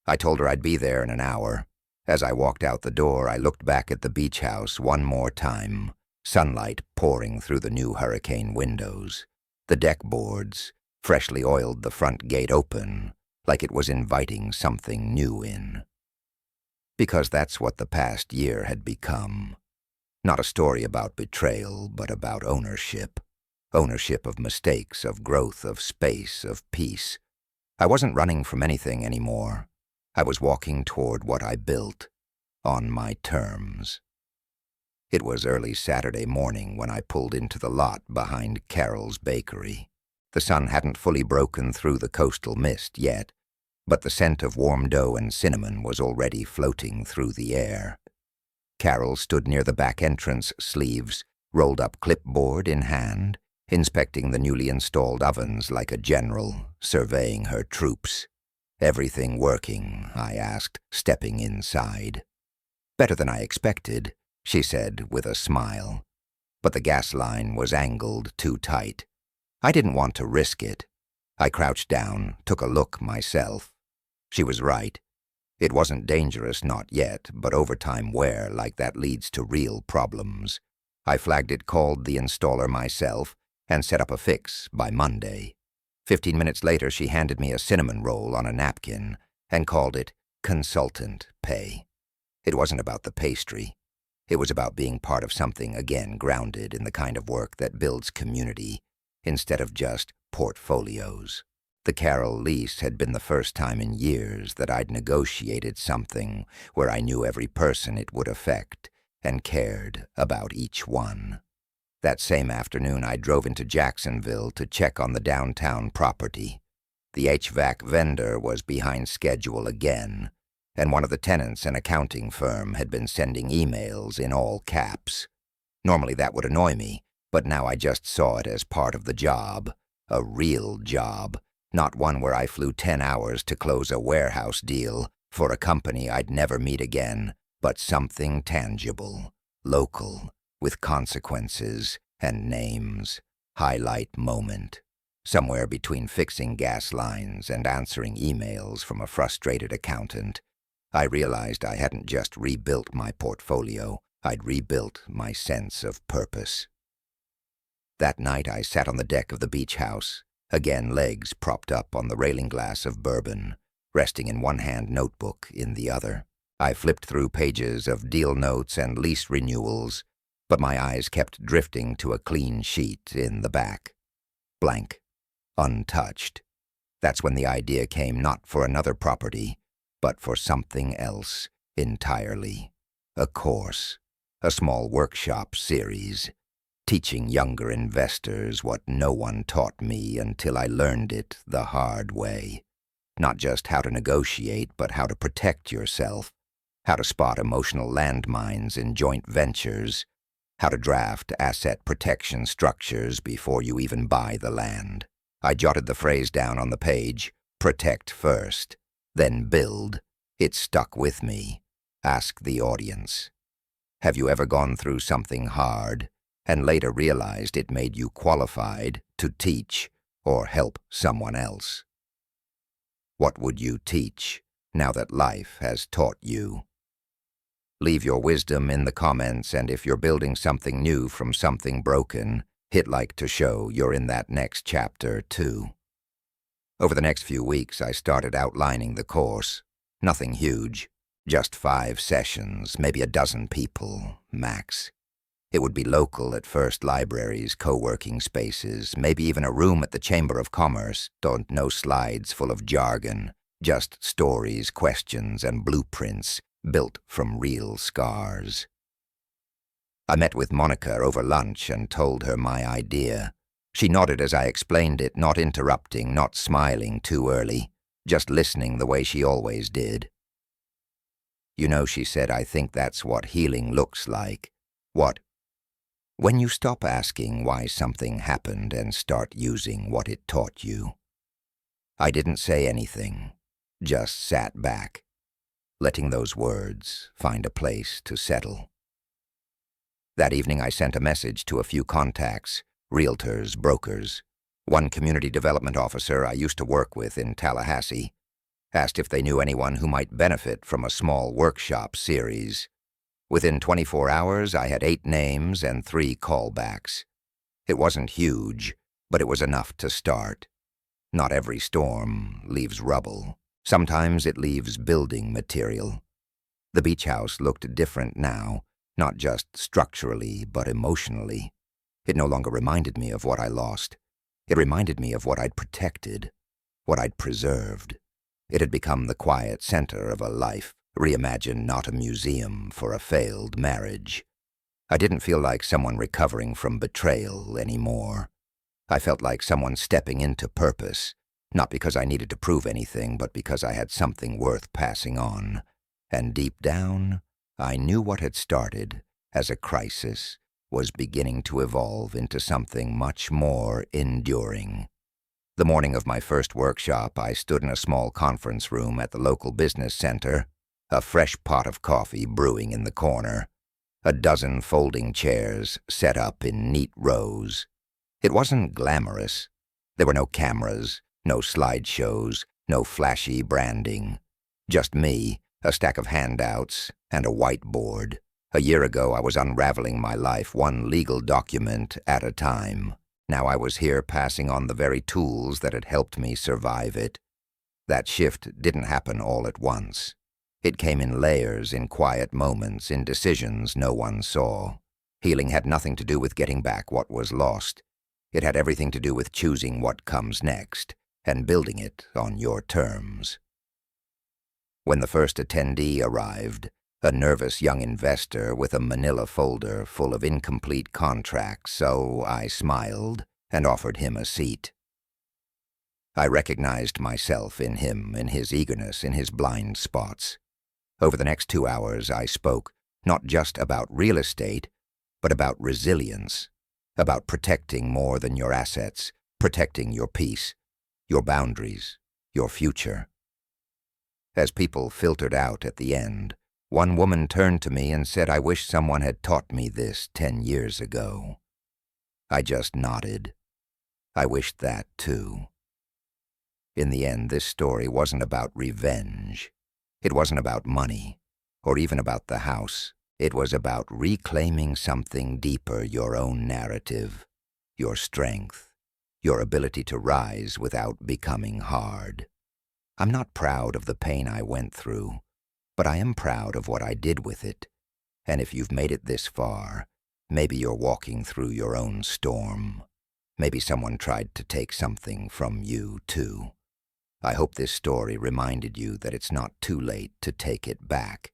I told her I'd be there in an hour. As I walked out the door, I looked back at the beach house one more time, sunlight pouring through the new hurricane windows. The deck boards, freshly oiled, the front gate open, like it was inviting something new in. Because that's what the past year had become. Not a story about betrayal, but about ownership. Ownership of mistakes, of growth, of space, of peace. I wasn't running from anything anymore. I was walking toward what I built, on my terms. It was early Saturday morning when I pulled into the lot behind Carol's bakery. The sun hadn't fully broken through the coastal mist yet, but the scent of warm dough and cinnamon was already floating through the air. Carol stood near the back entrance sleeves, rolled up clipboard in hand, inspecting the newly installed ovens like a general, surveying her troops. "Everything working?" I asked, stepping inside. "Better than I expected," she said with a smile. But the gas line was angled too tight. I didn't want to risk it. I crouched down, took a look myself. She was right. It wasn't dangerous, not yet, but overtime wear like that leads to real problems. I flagged it, called the installer myself, and set up a fix by Monday. 15 minutes later, she handed me a cinnamon roll on a napkin and called it consultant pay. It wasn't about the pastry. It was about being part of something, again, grounded in the kind of work that builds community instead of just portfolios. The Carol lease had been the first time in years that I'd negotiated something where I knew every person it would affect and cared about each one. That same afternoon, I drove into Jacksonville to check on the downtown property. The HVAC vendor was behind schedule again, and one of the tenants, an accounting firm, had been sending emails in all caps. Normally that would annoy me, but now I just saw it as part of the job, a real job, not one where I flew 10 hours to close a warehouse deal for a company I'd never meet again, but something tangible, local, with consequences and names. Highlight moment. Somewhere between fixing gas lines and answering emails from a frustrated accountant, I realized I hadn't just rebuilt my portfolio, I'd rebuilt my sense of purpose. That night I sat on the deck of the beach house, again legs propped up on the railing glass of bourbon, resting in one hand, notebook in the other. I flipped through pages of deal notes and lease renewals, but my eyes kept drifting to a clean sheet in the back. Blank. Untouched. That's when the idea came, not for another property, but for something else entirely. A course, a small workshop series, teaching younger investors what no one taught me until I learned it the hard way. Not just how to negotiate, but how to protect yourself, how to spot emotional landmines in joint ventures, how to draft asset protection structures before you even buy the land. I jotted the phrase down on the page, protect first, then build. It stuck with me. Ask the audience. Have you ever gone through something hard and later realized it made you qualified to teach or help someone else? What would you teach now that life has taught you? Leave your wisdom in the comments, and if you're building something new from something broken, hit like to show you're in that next chapter too. Over the next few weeks, I started outlining the course. Nothing huge, just 5 sessions, maybe a dozen people, max. It would be local at first, libraries, co-working spaces, maybe even a room at the Chamber of Commerce. No slides full of jargon, just stories, questions, and blueprints built from real scars. I met with Monica over lunch and told her my idea. She nodded as I explained it, not interrupting, not smiling too early, just listening the way she always did. You know, she said, I think that's what healing looks like. What? When you stop asking why something happened and start using what it taught you. I didn't say anything, just sat back, letting those words find a place to settle. That evening I sent a message to a few contacts, realtors, brokers. One community development officer I used to work with in Tallahassee asked if they knew anyone who might benefit from a small workshop series. Within 24 hours, I had 8 names and 3 callbacks. It wasn't huge, but it was enough to start. Not every storm leaves rubble. Sometimes it leaves building material. The beach house looked different now, not just structurally, but emotionally. It no longer reminded me of what I lost. It reminded me of what I'd protected, what I'd preserved. It had become the quiet center of a life, reimagined, not a museum for a failed marriage. I didn't feel like someone recovering from betrayal anymore. I felt like someone stepping into purpose, not because I needed to prove anything, but because I had something worth passing on. And deep down, I knew what had started as a crisis was beginning to evolve into something much more enduring. The morning of my first workshop, I stood in a small conference room at the local business center, a fresh pot of coffee brewing in the corner, a dozen folding chairs set up in neat rows. It wasn't glamorous. There were no cameras, no slideshows, no flashy branding. Just me, a stack of handouts, and a whiteboard. A year ago, I was unraveling my life one legal document at a time. Now I was here passing on the very tools that had helped me survive it. That shift didn't happen all at once. It came in layers, in quiet moments, in decisions no one saw. Healing had nothing to do with getting back what was lost. It had everything to do with choosing what comes next and building it on your terms. When the first attendee arrived, a nervous young investor with a manila folder full of incomplete contracts, so I smiled and offered him a seat. I recognized myself in him, in his eagerness, in his blind spots. Over the next 2 hours, I spoke not just about real estate, but about resilience, about protecting more than your assets, protecting your peace, your boundaries, your future. As people filtered out at the end, one woman turned to me and said, "I wish someone had taught me this 10 years ago." I just nodded. I wished that too. In the end, this story wasn't about revenge. It wasn't about money, or even about the house. It was about reclaiming something deeper, your own narrative, your strength, your ability to rise without becoming hard. I'm not proud of the pain I went through, but I am proud of what I did with it. And if you've made it this far, maybe you're walking through your own storm. Maybe someone tried to take something from you, too. I hope this story reminded you that it's not too late to take it back.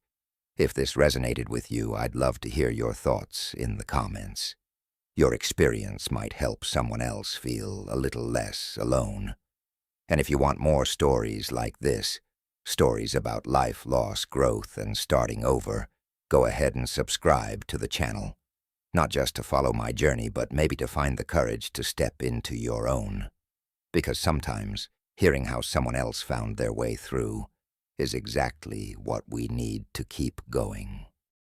If this resonated with you, I'd love to hear your thoughts in the comments. Your experience might help someone else feel a little less alone. And if you want more stories like this, stories about life, loss, growth, and starting over, go ahead and subscribe to the channel. Not just to follow my journey, but maybe to find the courage to step into your own. Because sometimes, hearing how someone else found their way through is exactly what we need to keep going.